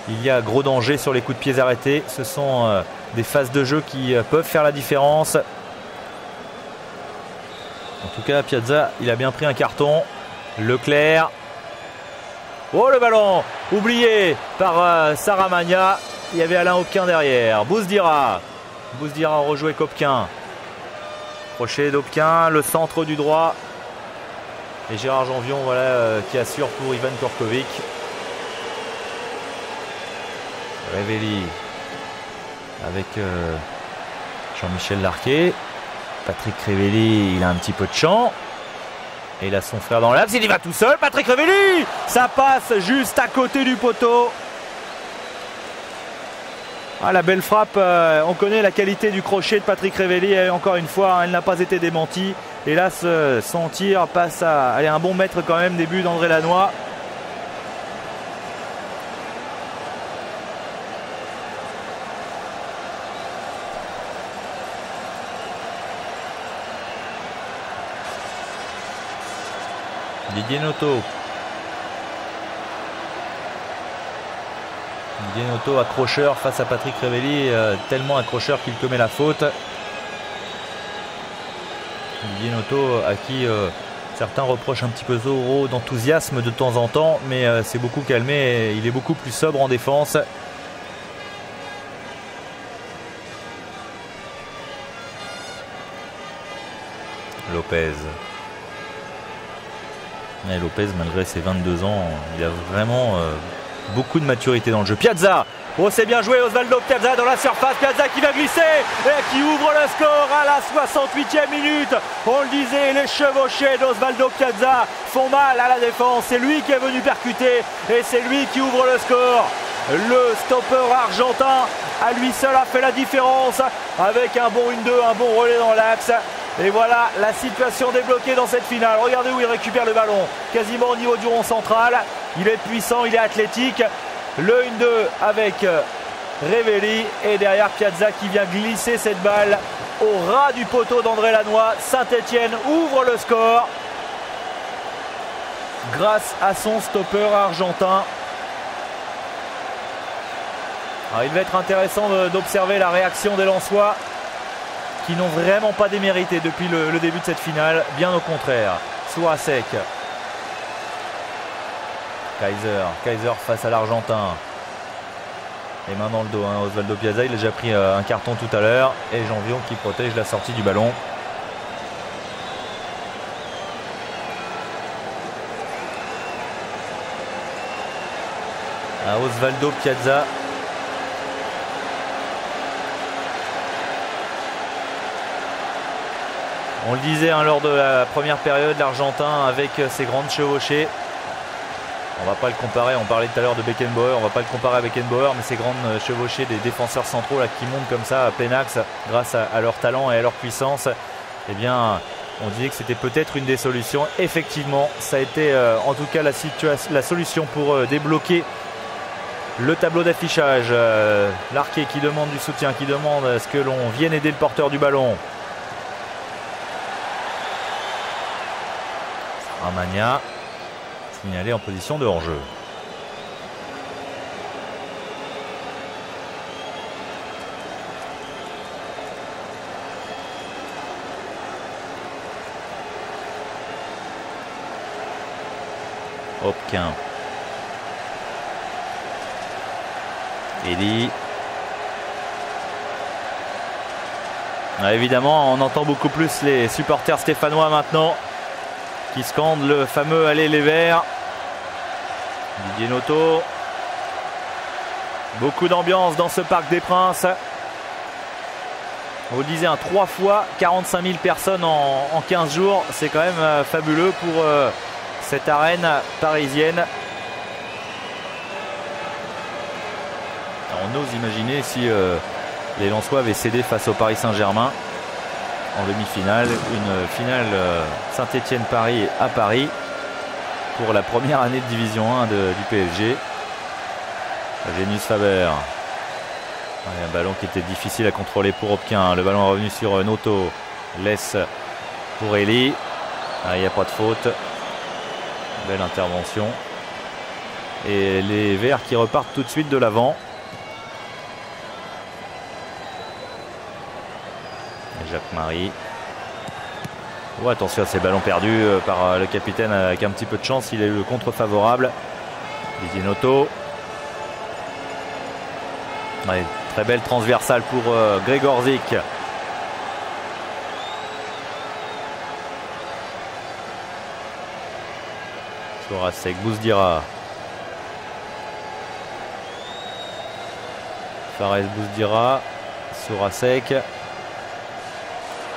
il y a gros danger sur les coups de pied arrêtés. Ce sont des phases de jeu qui peuvent faire la différence. En tout cas, Piazza, il a bien pris un carton. Leclerc. Oh, le ballon oublié par Saramagna. Il y avait Alain Hopquin derrière. Bousdira. Bousdira rejoué qu'Hopquin. Crochet d'Hopquin, le centre du droit. Et Gérard Janvion, voilà, qui assure pour Ivan Korkovic. Révelli avec Jean-Michel Larquet. Patrick Révelli, il a un petit peu de champ. Et il a son frère dans l'axe, il y va tout seul. Patrick Révelli, ça passe juste à côté du poteau. Ah, la belle frappe, on connaît la qualité du crochet de Patrick Révelli. Et encore une fois, elle n'a pas été démentie. Et là, son tir passe à aller un bon mètre quand même, début d'André Lanois. Didier Noto. Didier Noto accrocheur face à Patrick Révelli, tellement accrocheur qu'il commet la faute. Didier Noto à qui certains reprochent un petit peu trop d'enthousiasme de temps en temps, mais c'est beaucoup calmé et il est beaucoup plus sobre en défense. Lopez. Et Lopez, malgré ses 22 ans, il a vraiment beaucoup de maturité dans le jeu. Piazza, oh, c'est bien joué, Osvaldo Piazza dans la surface. Piazza qui va glisser et qui ouvre le score à la 68e minute. On le disait, les chevauchés d'Osvaldo Piazza font mal à la défense. C'est lui qui est venu percuter et c'est lui qui ouvre le score. Le stopper argentin à lui seul a fait la différence avec un bon 1-2, un bon relais dans l'axe. Et voilà la situation débloquée dans cette finale. Regardez où il récupère le ballon. Quasiment au niveau du rond central. Il est puissant, il est athlétique. Le 1-2 avec Révelli. Et derrière Piazza qui vient glisser cette balle au ras du poteau d'André Lanois. Saint-Etienne ouvre le score grâce à son stopper argentin. Alors, il va être intéressant d'observer la réaction des Lensois, qui n'ont vraiment pas démérité depuis le début de cette finale, bien au contraire. Sourasek. Kaiser face à l'Argentin. Et main dans le dos, hein. Osvaldo Piazza, il a déjà pris un carton tout à l'heure. Et Janvion qui protège la sortie du ballon. Osvaldo Piazza. On le disait lors de la première période, l'Argentin avec ses grandes chevauchées. On va pas le comparer, on parlait tout à l'heure de Beckenbauer, on va pas le comparer à Beckenbauer, mais ces grandes chevauchées des défenseurs centraux là, qui montent comme ça à plein axe grâce à leur talent et à leur puissance, eh bien on disait que c'était peut-être une des solutions. Effectivement, ça a été en tout cas la solution pour débloquer le tableau d'affichage. Larquet qui demande du soutien, qui demande à ce que l'on vienne aider le porteur du ballon. Saramagna signalé en position de hors-jeu. Hopquin. Elie. Évidemment, on entend beaucoup plus les supporters stéphanois maintenant qui scandent le fameux Allez les Verts. Didier Noto. Beaucoup d'ambiance dans ce Parc des Princes. On vous le disait, 3 fois 45 000 personnes en 15 jours. C'est quand même fabuleux pour cette arène parisienne. On ose imaginer si les Lensois avaient cédé face au Paris Saint-Germain en demi-finale. Une finale Saint-Étienne-Paris à Paris pour la première année de Division 1 du PSG. Genius Faber. Un ballon qui était difficile à contrôler pour Hopquin. Le ballon est revenu sur Noto. Laisse pour Elie. Il n'y a pas de faute. Belle intervention. Et les Verts qui repartent tout de suite de l'avant. Jacques-Marie. Oh, attention à ces ballons perdus par le capitaine avec un petit peu de chance. Il a eu le contre favorable. Didier Noto. Ouais, très belle transversale pour Grzegorzik. Soracek, Bouzdira. Fares, Bouzdira. Soracek.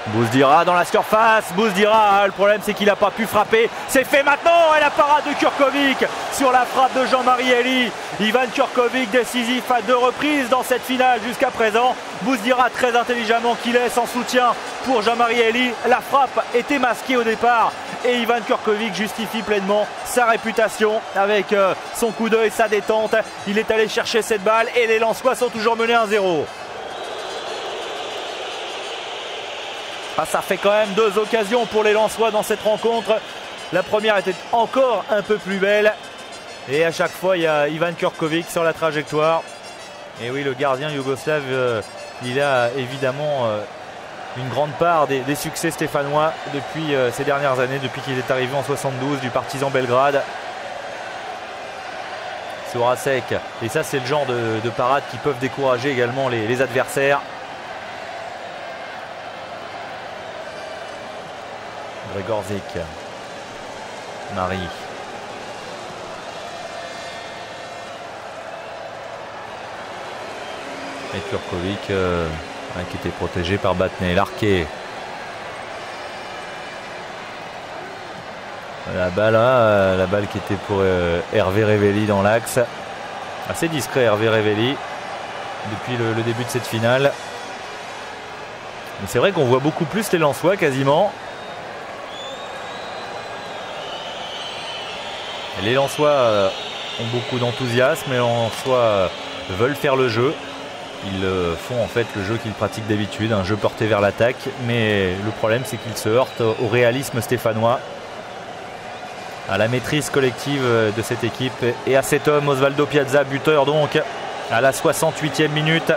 Bouzdira dans la surface. Bouzdira, le problème c'est qu'il n'a pas pu frapper. C'est fait maintenant. Et la parade de Kurkovic sur la frappe de Jean-Marie Elie. Ivan Kurkovic décisif à 2 reprises dans cette finale jusqu'à présent. Bouzdira très intelligemment qui laisse en soutien pour Jean-Marie Elie. La frappe était masquée au départ. Et Ivan Kurkovic justifie pleinement sa réputation avec son coup d'œil, sa détente. Il est allé chercher cette balle et les Lensois sont toujours menés 1-0. Ça fait quand même 2 occasions pour les Lensois dans cette rencontre. La première était encore un peu plus belle. Et à chaque fois, il y a Ivan Kurkovic sur la trajectoire. Et oui, le gardien yougoslave, il a évidemment une grande part des succès stéphanois depuis ces dernières années, depuis qu'il est arrivé en 72 du Partizan Belgrade. Soracek. Et ça, c'est le genre de parades qui peuvent décourager également les adversaires. Grzegorzik. Marie. Et Kurkovic qui était protégé par Batney. Larquet. La balle qui était pour Hervé Révelli dans l'axe. Assez discret Hervé Révelli depuis le début de cette finale. Mais c'est vrai qu'on voit beaucoup plus les Lensois quasiment. Les Lensois ont beaucoup d'enthousiasme et les Lensois veulent faire le jeu. Ils font en fait le jeu qu'ils pratiquent d'habitude, un jeu porté vers l'attaque. Mais le problème c'est qu'ils se heurtent au réalisme stéphanois, à la maîtrise collective de cette équipe et à cet homme, Osvaldo Piazza, buteur donc à la 68e minute.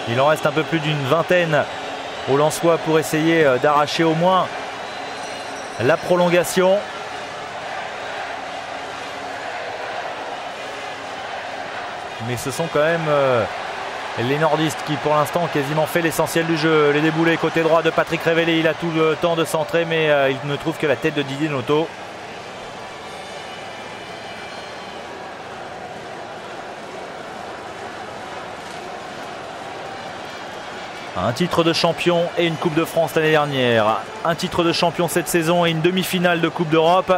Il en reste un peu plus d'une vingtaine aux Lensois pour essayer d'arracher au moins la prolongation. Mais ce sont quand même les nordistes qui pour l'instant ont quasiment fait l'essentiel du jeu. Les déboulés côté droit de Patrick Révélé, il a tout le temps de centrer mais il ne trouve que la tête de Didier Noto. Un titre de champion et une Coupe de France l'année dernière. Un titre de champion cette saison et une demi-finale de Coupe d'Europe.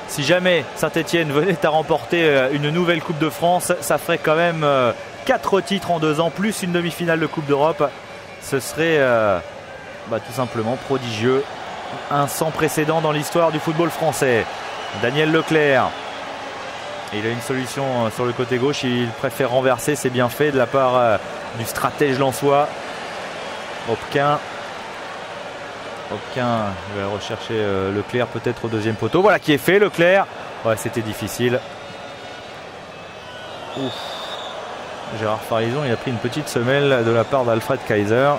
Si jamais Saint-Étienne venait à remporter une nouvelle Coupe de France, ça ferait quand même 4 titres en 2 ans, plus une demi-finale de Coupe d'Europe. Ce serait tout simplement prodigieux. Un sans précédent dans l'histoire du football français. Daniel Leclerc. Il a une solution sur le côté gauche. Il préfère renverser, c'est bien fait de la part du stratège lensois. Hopquin va rechercher Leclerc peut-être au 2e poteau. Voilà qui est fait, Leclerc. Ouais, c'était difficile. Ouf. Gérard Farison, il a pris une petite semelle de la part d'Alfred Kaiser.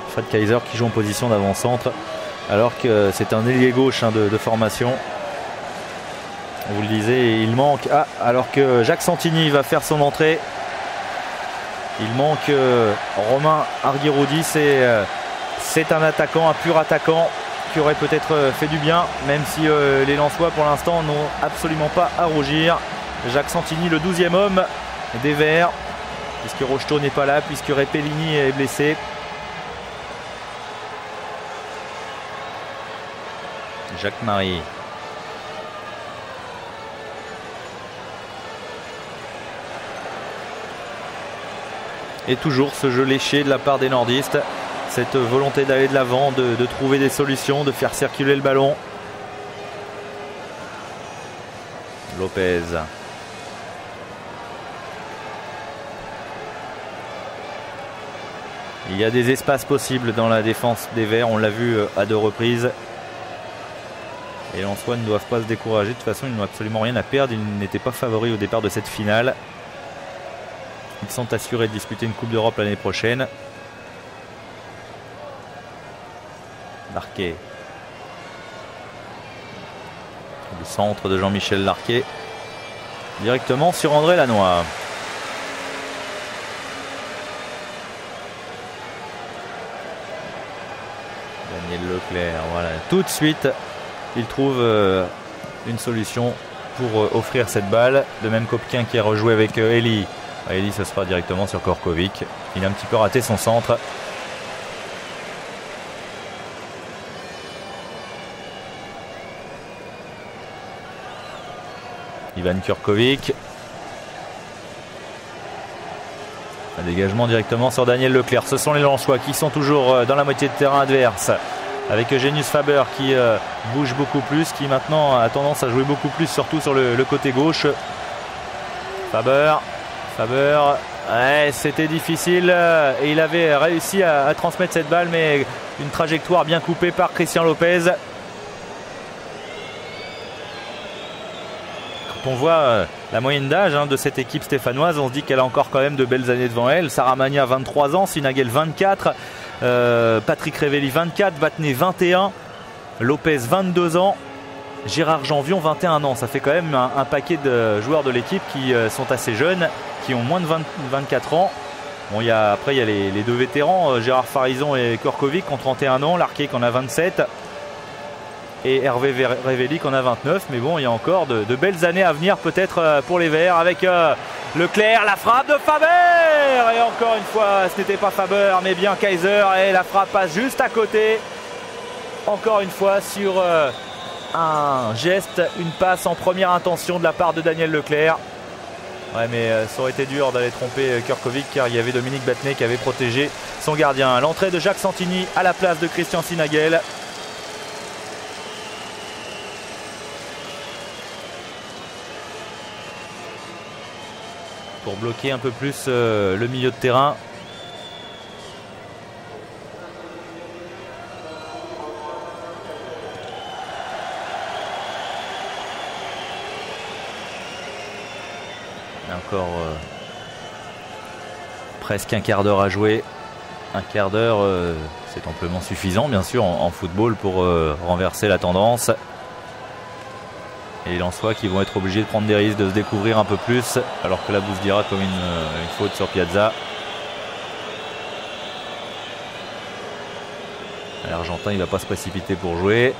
Alfred Kaiser qui joue en position d'avant-centre alors que c'est un ailier gauche de formation. On vous le disait, il manque. Alors que Jacques Santini va faire son entrée. Il manque Romain Argiroudi, c'est un attaquant, un pur attaquant qui aurait peut-être fait du bien, même si les Lensois pour l'instant n'ont absolument pas à rougir. Jacques Santini, le 12e homme des Verts, puisque Rocheteau n'est pas là, puisque Repellini est blessé. Jacques Marie. Et toujours ce jeu léché de la part des nordistes. Cette volonté d'aller de l'avant, de trouver des solutions, de faire circuler le ballon. Lopez. Il y a des espaces possibles dans la défense des Verts, on l'a vu à 2 reprises. Et les Lensois ne doivent pas se décourager, de toute façon ils n'ont absolument rien à perdre, ils n'étaient pas favoris au départ de cette finale. Ils sont assurés de disputer une Coupe d'Europe l'année prochaine. Larquet. Le centre de Jean-Michel Larquet. Directement sur André Lanois. Daniel Leclerc, voilà. Tout de suite, il trouve une solution pour offrir cette balle. De même qu'Opquin qui a rejoué avec Eli. Eli, ce sera directement sur Korkovic. Il a un petit peu raté son centre. Ivan Kurkovic. Un dégagement directement sur Daniel Leclerc. Ce sont les Lensois qui sont toujours dans la moitié de terrain adverse. Avec Eugenius Faber qui bouge beaucoup plus, qui maintenant a tendance à jouer beaucoup plus, surtout sur le côté gauche. Faber, ouais, c'était difficile et il avait réussi à transmettre cette balle, mais une trajectoire bien coupée par Christian Lopez. Quand on voit la moyenne d'âge de cette équipe stéphanoise, on se dit qu'elle a encore quand même de belles années devant elle. Sarah Magna 23 ans, Sinagel 24, Patrick Révelli 24, Vatné 21, Lopez 22 ans, Gérard Janvion 21 ans. Ça fait quand même un paquet de joueurs de l'équipe qui sont assez jeunes, qui ont moins de 24 ans. Bon, après il y a les 2 vétérans, Gérard Farison et Korkovic qui ont 31 ans, Larquet qui en a 27 et Hervé Révelli qui en a 29. Mais bon, il y a encore de belles années à venir peut-être pour les Verts avec Leclerc, la frappe de Faber, et encore une fois ce n'était pas Faber mais bien Kaiser, et la frappe passe juste à côté, encore une fois sur un geste, une passe en première intention de la part de Daniel Leclerc. Ouais, mais ça aurait été dur d'aller tromper Kurkovic, car il y avait Dominique Vatné qui avait protégé son gardien. L'entrée de Jacques Santini à la place de Christian Sinagel. Pour bloquer un peu plus le milieu de terrain. Encore presque un quart d'heure à jouer. Un quart d'heure, c'est amplement suffisant bien sûr en football pour renverser la tendance. Et les Lensois qui vont être obligés de prendre des risques, de se découvrir un peu plus, alors que la Bousdira comme une faute sur Piazza. L'Argentin il ne va pas se précipiter pour jouer.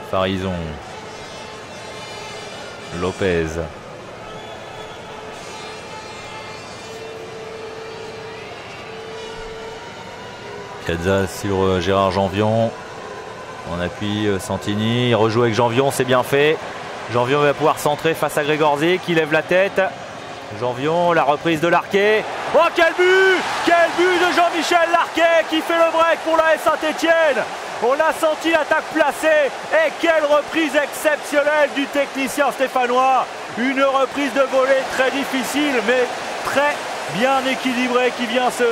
Farison, Lopez, Piazza sur Gérard Janvion, on appuie Santini, il rejoue avec Janvion, c'est bien fait. Janvion va pouvoir centrer face à Gregorzi qui lève la tête. Janvion, la reprise de Larquet. Oh, quel but! Quel but de Jean-Michel Larquet qui fait le break pour l'AS Saint-Etienne. On a senti l'attaque placée, et quelle reprise exceptionnelle du technicien stéphanois. Une reprise de volée très difficile mais très bien équilibrée qui vient se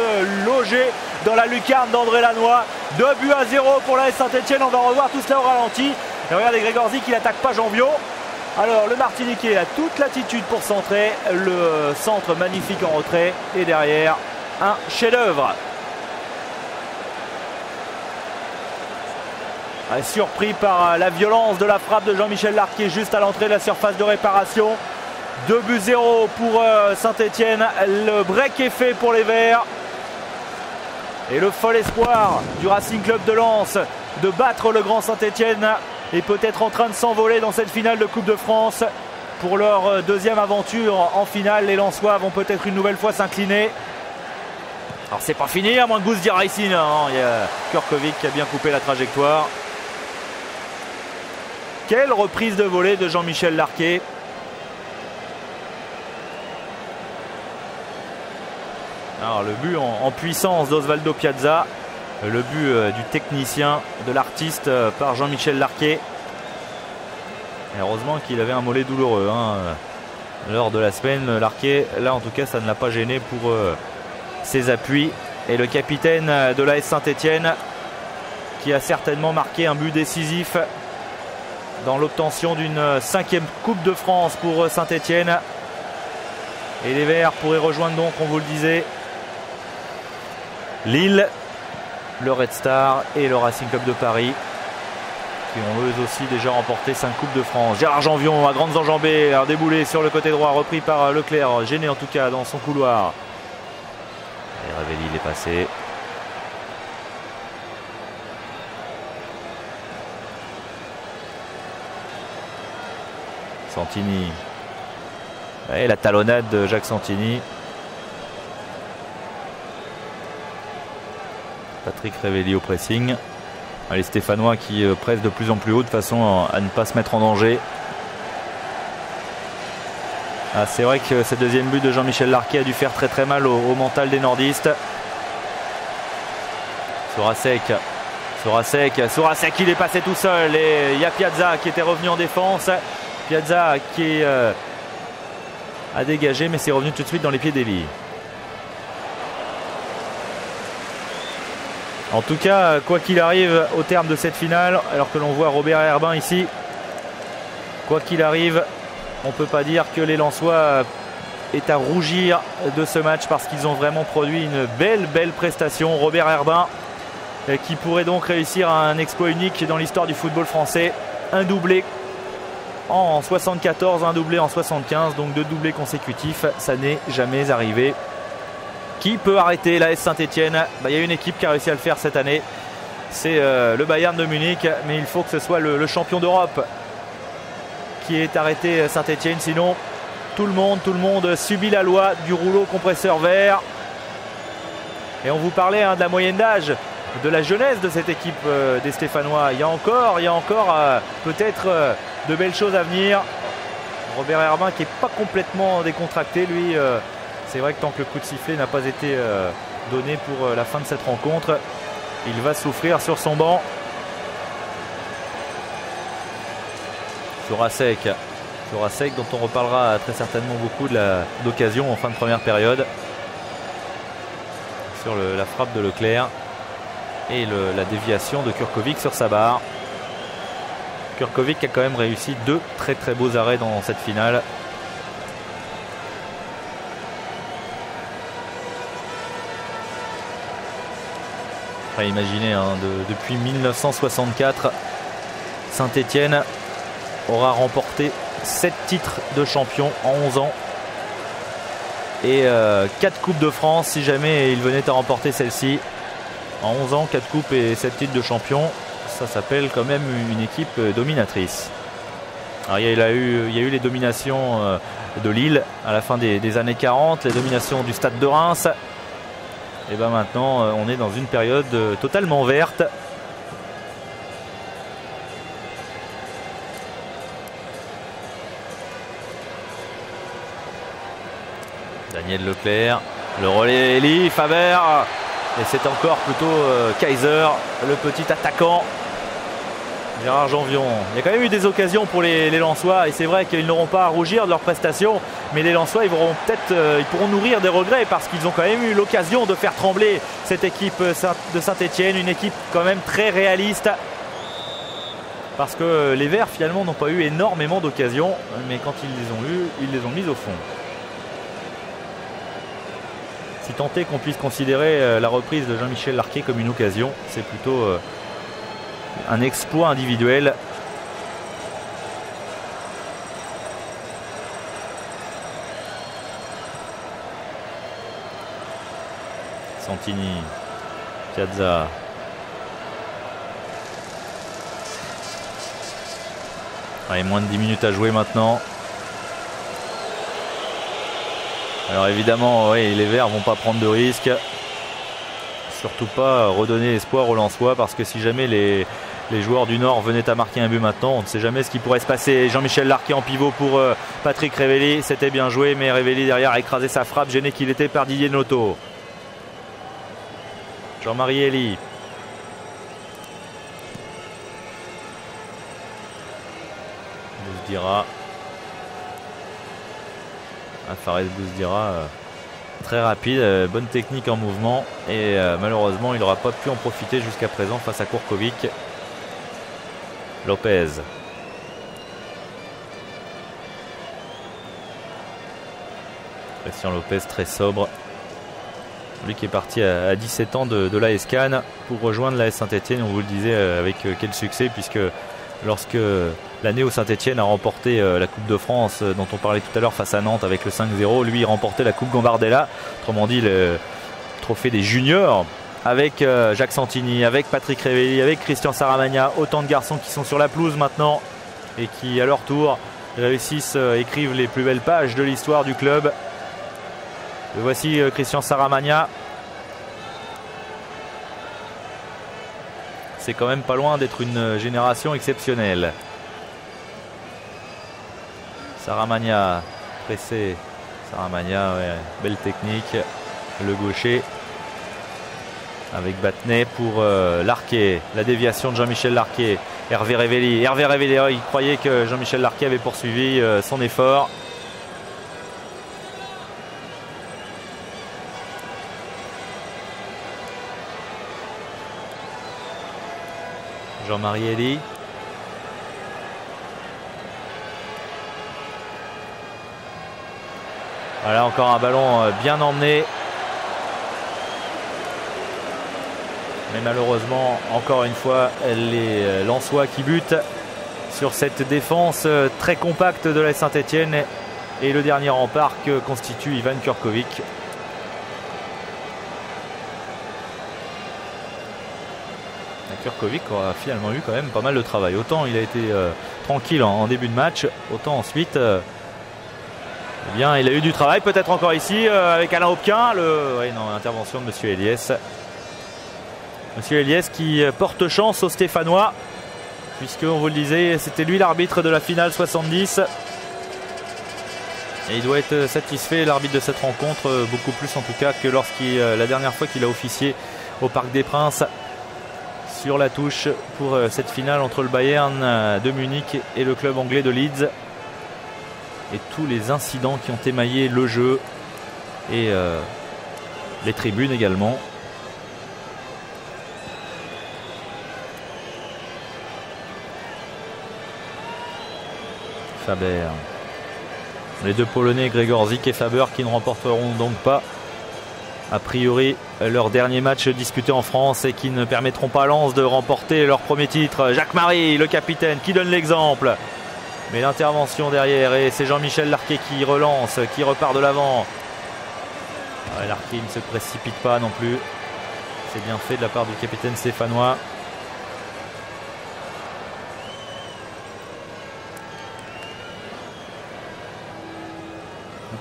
loger dans la lucarne d'André Lanois. 2-0 pour l'AS Saint-Etienne. On va revoir tout cela au ralenti. Et regardez Gregorzi qui n'attaque pas Janvion. Alors le Martiniquais a toute l'attitude pour centrer. Le centre magnifique en retrait. Et derrière, un chef-d'œuvre. surpris par la violence de la frappe de Jean-Michel Larquet juste à l'entrée de la surface de réparation. 2-0 pour Saint-Etienne. Le break est fait pour les Verts. Et le fol espoir du Racing Club de Lens de battre le grand Saint-Etienne est peut-être en train de s'envoler dans cette finale de Coupe de France. Pour leur deuxième aventure en finale, les Lensois vont peut-être une nouvelle fois s'incliner. Alors c'est pas fini, à moins que Gouz dira ici. Non, il y a Kurkovic qui a bien coupé la trajectoire. Quelle reprise de volée de Jean-Michel Larquet. Alors le but en puissance d'Osvaldo Piazza. Le but du technicien, de l'artiste par Jean-Michel Larquet. Et heureusement qu'il avait un mollet douloureux lors de la semaine. Larquet, là en tout cas, ça ne l'a pas gêné pour ses appuis. Et le capitaine de l'AS Saint-Etienne qui a certainement marqué un but décisif dans l'obtention d'une 5e Coupe de France pour Saint-Etienne. Et les Verts pourraient rejoindre donc, on vous le disait, Lille, le Red Star et le Racing Club de Paris, qui ont eux aussi déjà remporté 5 Coupes de France. Gérard Janvion à grandes enjambées, un déboulé sur le côté droit, repris par Leclerc, gêné en tout cas dans son couloir. Et Ravelli, il est passé. Santini. Et la talonnade de Jacques Santini. Patrick Ravelli au pressing. Les Stéphanois qui pressent de plus en plus haut de façon à ne pas se mettre en danger. C'est vrai que ce deuxième but de Jean-Michel Larquet a dû faire très mal au mental des nordistes. Sorasek, il est passé tout seul et il y a Piazza qui était revenu en défense. Piazza qui a dégagé, mais c'est revenu tout de suite dans les pieds d'Elie. En tout cas, quoi qu'il arrive au terme de cette finale, alors que l'on voit Robert Herbin ici, quoi qu'il arrive, on ne peut pas dire que les Lensois est à rougir de ce match parce qu'ils ont vraiment produit une belle prestation. Robert Herbin qui pourrait donc réussir un exploit unique dans l'histoire du football français. Un doublé en 74, un doublé en 75, donc 2 doublés consécutifs, ça n'est jamais arrivé. Qui peut arrêter l'AS Saint-Etienne? Il y a une équipe qui a réussi à le faire cette année, c'est le Bayern de Munich, mais il faut que ce soit le champion d'Europe qui ait arrêté Saint-Etienne, sinon tout le monde subit la loi du rouleau compresseur vert. Et on vous parlait de la moyenne d'âge, de la jeunesse de cette équipe des Stéphanois. Il y a encore peut-être de belles choses à venir. Robert Herbin qui n'est pas complètement décontracté, lui. C'est vrai que tant que le coup de sifflet n'a pas été donné pour la fin de cette rencontre, il va souffrir sur son banc. Sorasek dont on reparlera très certainement beaucoup d'occasion en fin de première période. Sur la frappe de Leclerc et la déviation de Kurkovic sur sa barre. Kurkovic a quand même réussi 2 très beaux arrêts dans cette finale. Imaginez, depuis 1964, Saint-Etienne aura remporté 7 titres de champion en 11 ans et 4 Coupes de France si jamais il venait à remporter celle-ci. En 11 ans, 4 coupes et 7 titres de champion, ça s'appelle quand même une équipe dominatrice. Alors, il y a eu les dominations de Lille à la fin des années 40, les dominations du Stade de Reims. Et bien maintenant, on est dans une période totalement verte. Daniel Leclerc, le relais Elie, Faber. Et c'est encore plutôt Kaiser, le petit attaquant. Gérard Janvion. Il y a quand même eu des occasions pour les Lensois et c'est vrai qu'ils n'auront pas à rougir de leur prestation, mais les Lensois ils pourront nourrir des regrets parce qu'ils ont quand même eu l'occasion de faire trembler cette équipe de Saint-Etienne, une équipe quand même très réaliste, parce que les Verts finalement n'ont pas eu énormément d'occasions, mais quand ils les ont eues, ils les ont mises au fond. Si tant est qu'on puisse considérer la reprise de Jean-Michel Larquet comme une occasion, c'est plutôt Un exploit individuel. Santini, Piazza. Allez, moins de 10 minutes à jouer maintenant. Alors évidemment, oui, les Verts vont pas prendre de risques. Surtout pas redonner espoir aux Lensois, parce que si jamais les joueurs du Nord venaient à marquer un but maintenant, on ne sait jamais ce qui pourrait se passer. Jean-Michel Larquet en pivot pour Patrick Révéli. C'était bien joué, mais Révéli derrière a écrasé sa frappe, gêné qu'il était par Didier Noto. Jean-Marie Elie. Bouzdira. Fares Bouzdira, très rapide, bonne technique en mouvement, et malheureusement il n'aura pas pu en profiter jusqu'à présent face à Kurkovic. Lopez. Christian Lopez, très sobre. Lui qui est parti à 17 ans de l'AS Cannes pour rejoindre l'AS Saint-Etienne, on vous le disait avec quel succès, puisque lorsque la Néo Saint-Etienne a remporté la Coupe de France dont on parlait tout à l'heure face à Nantes avec le 5-0, lui il remportait la Coupe Gambardella, autrement dit le trophée des juniors, avec Jacques Santini, avec Patrick Révéli, avec Christian Saramagna. Autant de garçons qui sont sur la pelouse maintenant et qui à leur tour réussissent, écrivent les plus belles pages de l'histoire du club. Le voici Christian Saramagna. C'est quand même pas loin d'être une génération exceptionnelle. Saramagna pressé. Saramagna, ouais, belle technique. Le gaucher avec Battenet pour Larquet. La déviation de Jean-Michel Larquet. Hervé Révéli. Hervé Révéli, il croyait que Jean-Michel Larquet avait poursuivi son effort. Jean-Marie Elie. Voilà, encore un ballon bien emmené. Mais malheureusement, encore une fois, les Lensois qui butent sur cette défense très compacte de la Saint-Etienne. Et le dernier rempart que constitue Ivan Kurkovic. Kurkovic aura finalement eu quand même pas mal de travail. Autant il a été tranquille en début de match, autant ensuite eh bien, il a eu du travail, peut-être encore ici avec Alain Hopquin. L'intervention de Monsieur Eliès. Monsieur Eliès qui porte chance aux Stéphanois, puisque on vous le disait, c'était lui l'arbitre de la finale 70. Et il doit être satisfait, l'arbitre de cette rencontre, beaucoup plus en tout cas que la dernière fois qu'il a officié au Parc des Princes, sur la touche pour cette finale entre le Bayern de Munich et le club anglais de Leeds. Et tous les incidents qui ont émaillé le jeu et les tribunes également. Faber. Les deux Polonais, Grzegorzik et Faber, qui ne remporteront donc pas a priori leur dernier match disputé en France et qui ne permettront pas à Lens de remporter leur premier titre. Jacques Marie, le capitaine, qui donne l'exemple. Mais l'intervention derrière, et c'est Jean-Michel Larquet qui relance, qui repart de l'avant. Ouais, Larquet ne se précipite pas non plus. C'est bien fait de la part du capitaine stéphanois.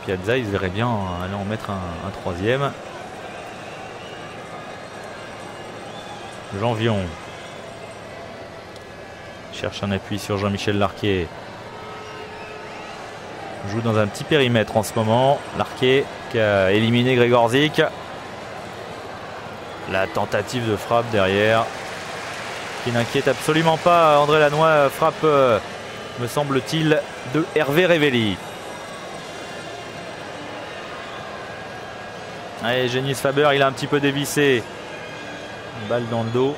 Piazza, il se verrait bien aller en mettre un troisième. Janvion cherche un appui sur Jean-Michel Larquet. Joue dans un petit périmètre en ce moment. Larquet qui a éliminé Grzegorzik. La tentative de frappe derrière qui n'inquiète absolument pas André Lannoy. Frappe, me semble-t-il, de Hervé Révéli. Allez, Génis Faber, il a un petit peu dévissé. Une balle dans le dos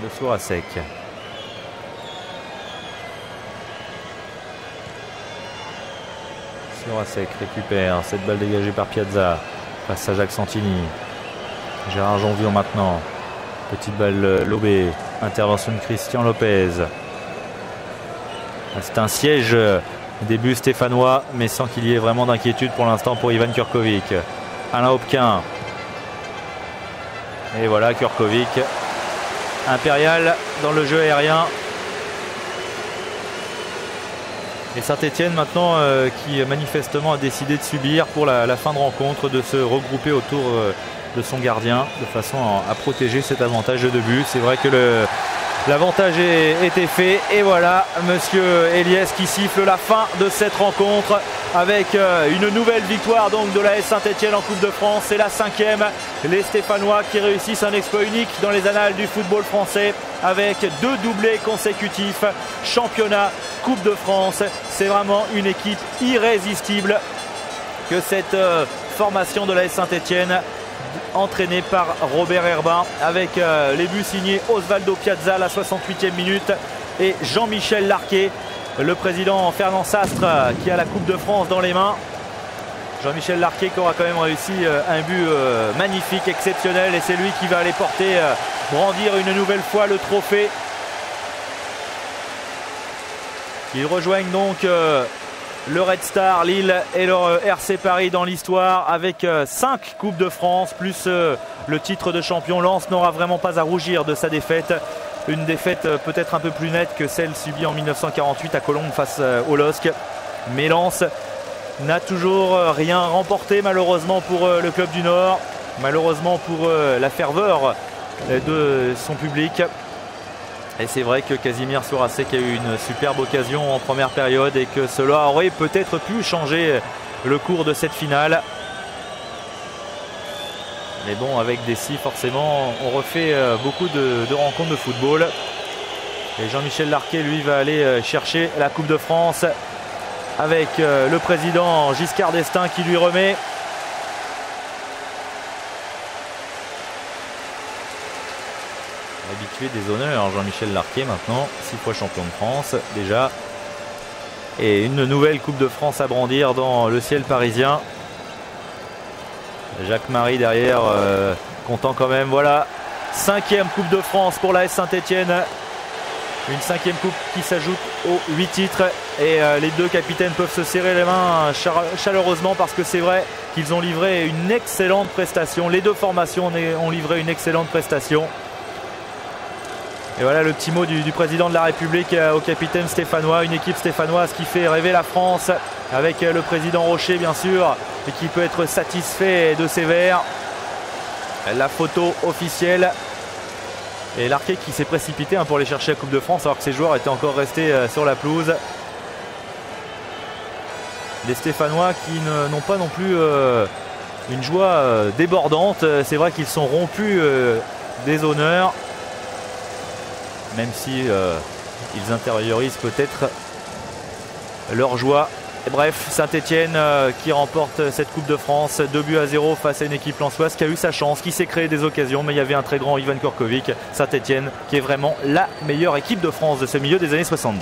de Sourasek. Sourasek récupère cette balle dégagée par Piazza face à Jacques Santini. Gérard Jonvion maintenant. Petite balle lobée Intervention de Christian Lopez. C'est un siège début stéphanois, mais sans qu'il y ait vraiment d'inquiétude pour l'instant pour Ivan Kurkovic. Alain Hopquin. Et voilà Kurkovic. Impérial dans le jeu aérien. Et Saint-Etienne maintenant qui manifestement a décidé de subir pour la fin de rencontre, de se regrouper autour de son gardien de façon à protéger cet avantage de 2 buts. C'est vrai que l'avantage était fait et voilà monsieur Eliès qui siffle la fin de cette rencontre avec une nouvelle victoire donc de l'AS Saint-Etienne en Coupe de France. C'est la 5e. Les Stéphanois qui réussissent un exploit unique dans les annales du football français avec 2 doublés consécutifs, championnat, Coupe de France. C'est vraiment une équipe irrésistible que cette formation de l'AS Saint-Etienne, entraîné par Robert Herbin, avec les buts signés Osvaldo Piazza à la 68e minute et Jean-Michel Larquet. Le président Fernand Sastre qui a la Coupe de France dans les mains. Jean-Michel Larquet qui aura quand même réussi un but magnifique, exceptionnel, et c'est lui qui va aller porter, brandir une nouvelle fois le trophée. Ils rejoignent donc le Red Star Lille et le RC Paris dans l'histoire avec 5 Coupes de France plus le titre de champion. Lens n'aura vraiment pas à rougir de sa défaite. Une défaite peut-être un peu plus nette que celle subie en 1948 à Colombes face au LOSC. Mais Lens n'a toujours rien remporté malheureusement pour le club du Nord. Malheureusement pour la ferveur de son public. Et c'est vrai que Casimir Sourasek a eu une superbe occasion en première période et que cela aurait peut-être pu changer le cours de cette finale. Mais bon, avec Dessy, forcément, on refait beaucoup de rencontres de football. Et Jean-Michel Larquet, lui, va aller chercher la Coupe de France avec le président Giscard d'Estaing qui lui remet. Habitué des honneurs, Jean-Michel Larquet maintenant, 6 fois champion de France déjà. Et une nouvelle Coupe de France à brandir dans le ciel parisien. Jacques Marie derrière, content quand même. Voilà, 5e Coupe de France pour l'AS Saint-Etienne. Une 5e coupe qui s'ajoute aux 8 titres. Et les 2 capitaines peuvent se serrer les mains chaleureusement parce que c'est vrai qu'ils ont livré une excellente prestation. Les 2 formations ont livré une excellente prestation. Et voilà le petit mot du président de la République au capitaine stéphanois. Une équipe stéphanoise qui fait rêver la France avec le président Rocher bien sûr et qui peut être satisfait de ses verts. La photo officielle. Et Larquet qui s'est précipité pour aller chercher la Coupe de France alors que ses joueurs étaient encore restés sur la pelouse. Les Stéphanois qui n'ont pas non plus une joie débordante. C'est vrai qu'ils sont rompus des honneurs. Même si ils intériorisent peut-être leur joie. Et bref, Saint-Etienne qui remporte cette Coupe de France 2-0 face à une équipe lensoise qui a eu sa chance, qui s'est créé des occasions, mais il y avait un très grand Ivan Kurkovic. Saint-Etienne qui est vraiment la meilleure équipe de France de ce milieu des années 70.